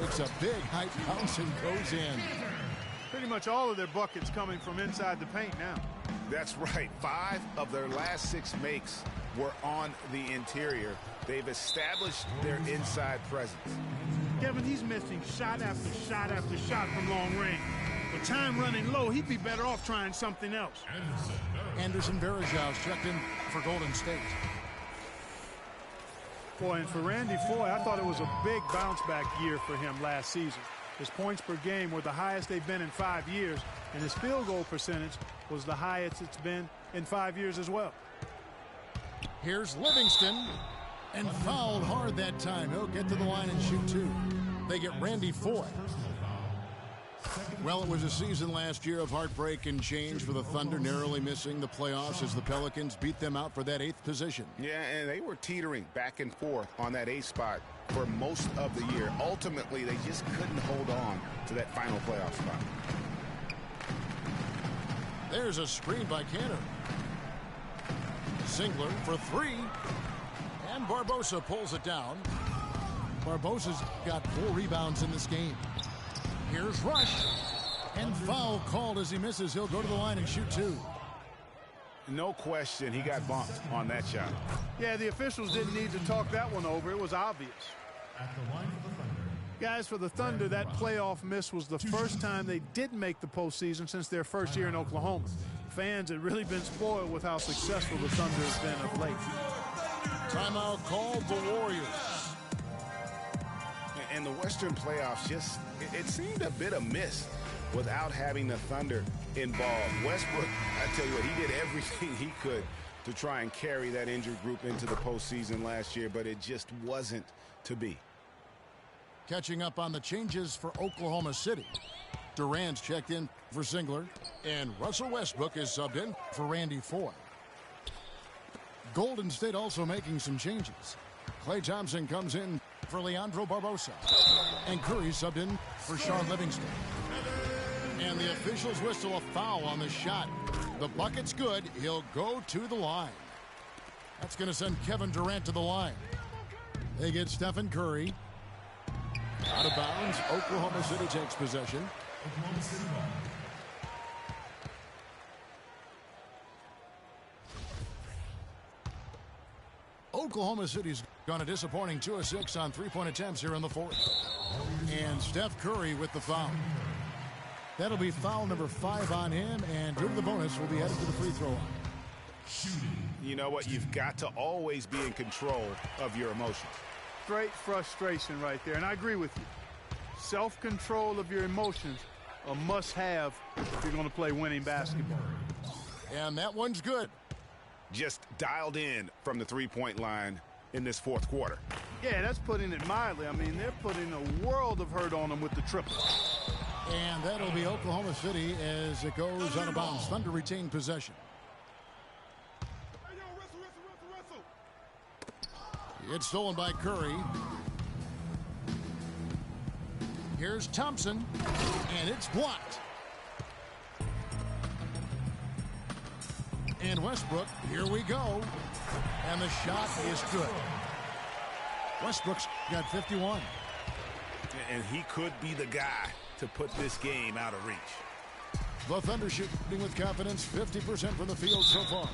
Speaker 1: Takes a big high bounce and goes in.
Speaker 2: Pretty much all of their buckets coming from inside the paint now.
Speaker 3: That's right. 5 of their last 6 makes were on the interior. They've established their inside presence.
Speaker 2: Kevin, he's missing shot after shot after shot from long range. With time running low, he'd be better off trying something else.
Speaker 1: Anderson Varejao checked in for Golden State.
Speaker 2: Boy, and for Randy Foye, I thought it was a big bounce-back year for him last season. His points per game were the highest they've been in 5 years, and his field goal percentage was the highest it's been in 5 years as well.
Speaker 1: Here's Livingston, and fouled hard that time. He'll get to the line and shoot 2. They get Randy Foye. Well, it was a season last year of heartbreak and change for the Thunder, narrowly missing the playoffs as the Pelicans beat them out for that 8th position.
Speaker 3: Yeah, and they were teetering back and forth on that 8th spot for most of the year. Ultimately, they just couldn't hold on to that final playoff spot.
Speaker 1: There's a screen by Cantor. Singler for 3. And Barbosa pulls it down. Barbosa's got 4 rebounds in this game. Here's Rush. And foul called as he misses. He'll go to the line and shoot 2.
Speaker 3: No question he got bumped on that shot.
Speaker 2: Yeah, the officials didn't need to talk that one over. It was obvious.
Speaker 5: At the line for the Thunder.
Speaker 2: Guys, for the Thunder, that playoff miss was the first time they didn't make the postseason since their first year in Oklahoma. Fans had really been spoiled with how successful the Thunder has been of late.
Speaker 1: Timeout called the Warriors.
Speaker 3: And the Western playoffs just, it seemed a bit amiss without having the Thunder involved. Westbrook, I tell you what, he did everything he could to try and carry that injured group into the postseason last year, but it just wasn't to be.
Speaker 1: Catching up on the changes for Oklahoma City. Durant's checked in for Singler, and Russell Westbrook is subbed in for Randy Foye. Golden State also making some changes. Klay Thompson comes in for Leandro Barbosa, and Curry subbed in for Shaun Livingston. And the officials whistle a foul on the shot. The bucket's good. He'll go to the line. That's going to send Kevin Durant to the line. They get Stephen Curry. Out of bounds. Oklahoma City takes possession.
Speaker 5: Oklahoma City ball.
Speaker 1: Oklahoma City's gone a disappointing 2 of 6 on 3-point attempts here in the 4th. And Steph Curry with the foul. That'll be foul number 5 on him, and due to the bonus, will be headed to the free throw line.
Speaker 3: You know what? You've got to always be in control of your emotions.
Speaker 2: Straight frustration right there, and I agree with you. Self-control of your emotions, a must-have if you're going to play winning basketball.
Speaker 1: And that one's good.
Speaker 3: Just dialed in from the 3-point line in this 4th quarter.
Speaker 2: Yeah, that's putting it mildly. I mean, they're putting a world of hurt on them with the triple.
Speaker 1: And that'll be Oklahoma City as it goes out of bounds. Thunder retain possession. It's stolen by Curry. Here's Thompson, and it's blocked. And Westbrook, here we go. And the shot is good. Westbrook's got 51.
Speaker 3: And he could be the guy to put this game out of reach.
Speaker 1: The Thunder shooting with confidence, 50% from the field so far.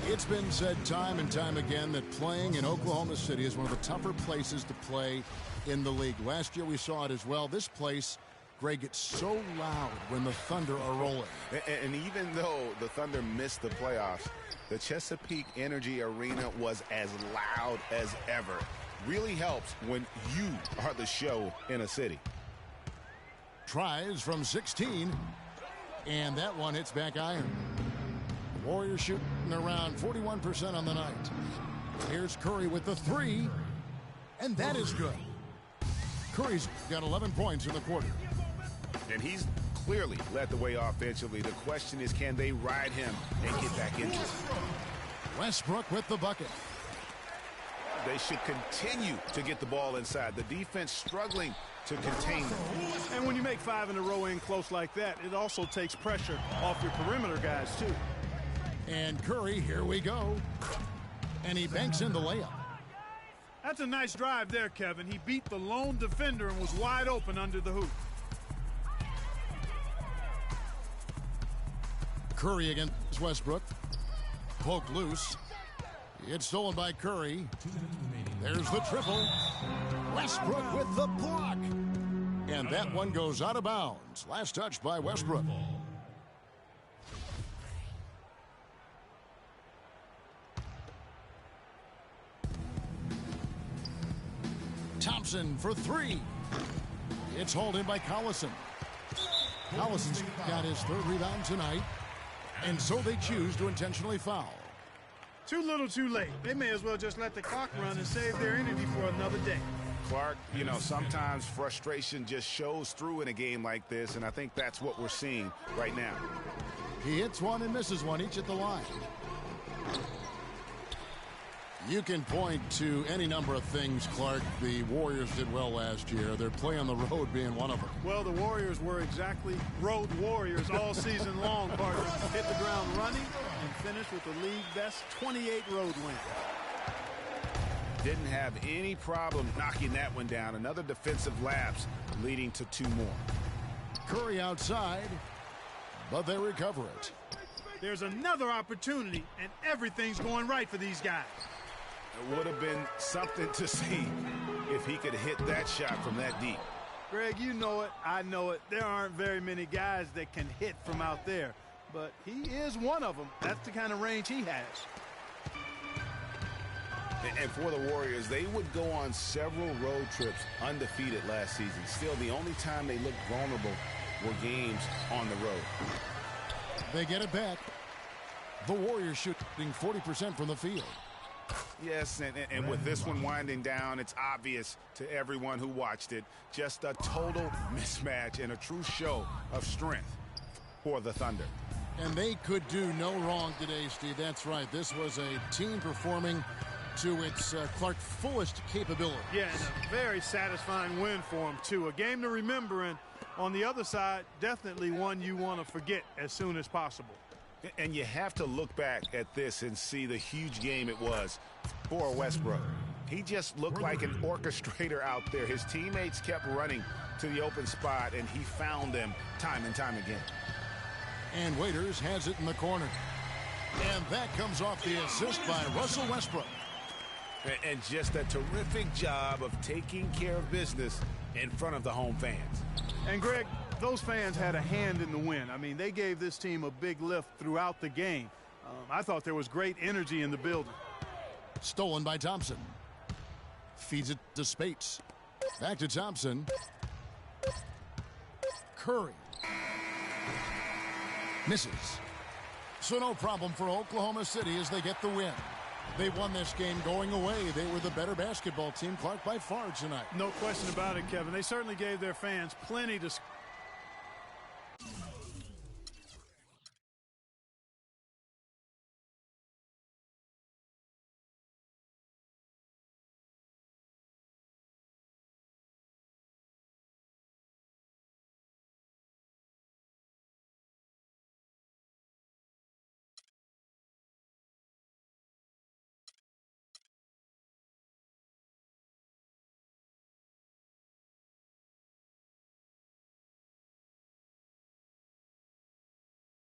Speaker 1: It's been said time and time again that playing in Oklahoma City is one of the tougher places to play in the league. Last year we saw it as well. This place, Greg, gets so loud when the Thunder are rolling.
Speaker 3: And even though the Thunder missed the playoffs, the Chesapeake Energy Arena was as loud as ever. Really helps when you are the show in a city.
Speaker 1: Tries from 16, and that one hits back iron. The Warriors shooting around 41% on the night. Here's Curry with the 3, and that is good. Curry's got 11 points in the quarter.
Speaker 3: And he's clearly led the way offensively. The question is, can they ride him and get back into it?
Speaker 1: Westbrook with the bucket.
Speaker 3: They should continue to get the ball inside. The defense struggling to contain them.
Speaker 2: And when you make 5 in a row in close like that, it also takes pressure off your perimeter guys, too.
Speaker 1: And Curry, here we go. And he banks in the layup.
Speaker 2: That's a nice drive there, Kevin. He beat the lone defender and was wide open under the hoop.
Speaker 1: Curry against Westbrook. Poked loose. It's stolen by Curry. There's the triple. Westbrook with the block. And that one goes out of bounds. Last touch by Westbrook. Thompson for three. It's hauled in by Collison. Collison's got his third rebound tonight. And so they choose to intentionally foul.
Speaker 2: Too little, too late. They may as well just let the clock run and save their energy for another day.
Speaker 3: Clark, you know, sometimes frustration just shows through in a game like this, and I think that's what we're seeing right now.
Speaker 1: He hits one and misses one, each at the line. You can point to any number of things, Clark, the Warriors did well last year. Their play on the road being one of them.
Speaker 2: Well, the Warriors were exactly road warriors all season long, partner. Hit the ground running and finished with the league best 28 road win.
Speaker 3: Didn't have any problem knocking that one down. Another defensive lapse leading to two more.
Speaker 1: Curry outside, but they recover it.
Speaker 2: There's another opportunity, and everything's going right for these guys.
Speaker 3: It would have been something to see if he could hit that shot from that deep.
Speaker 2: Greg, you know it. I know it. There aren't very many guys that can hit from out there, but he is one of them. That's the kind of range he has.
Speaker 3: And for the Warriors, they would go on several road trips undefeated last season. Still, the only time they looked vulnerable were games on the road.
Speaker 1: They get it back. The Warriors shooting 40% from the field.
Speaker 3: Yes, and with this one winding down, it's obvious to everyone who watched it. Just a total mismatch and a true show of strength for the Thunder.
Speaker 1: And they could do no wrong today, Steve. That's right. This was a team performing to its Clark fullest capability.
Speaker 2: Yeah, and a very satisfying win for him, too. A game to remember, and on the other side, definitely one you want to forget as soon as possible.
Speaker 3: And you have to look back at this and see the huge game it was for Westbrook. He just looked like an orchestrator out there. His teammates kept running to the open spot, and he found them time and time again.
Speaker 1: And Waiters has it in the corner. And that comes off the assist by Russell Westbrook.
Speaker 3: And just a terrific job of taking care of business in front of the home fans.
Speaker 2: And, Greg, those fans had a hand in the win. I mean, they gave this team a big lift throughout the game. I thought there was great energy in the building.
Speaker 1: Stolen by Thompson. Feeds it to Spates. Back to Thompson. Curry. Misses. So no problem for Oklahoma City as they get the win. They won this game going away. They were the better basketball team, Clark, by far tonight.
Speaker 2: No question about it, Kevin. They certainly gave their fans plenty to...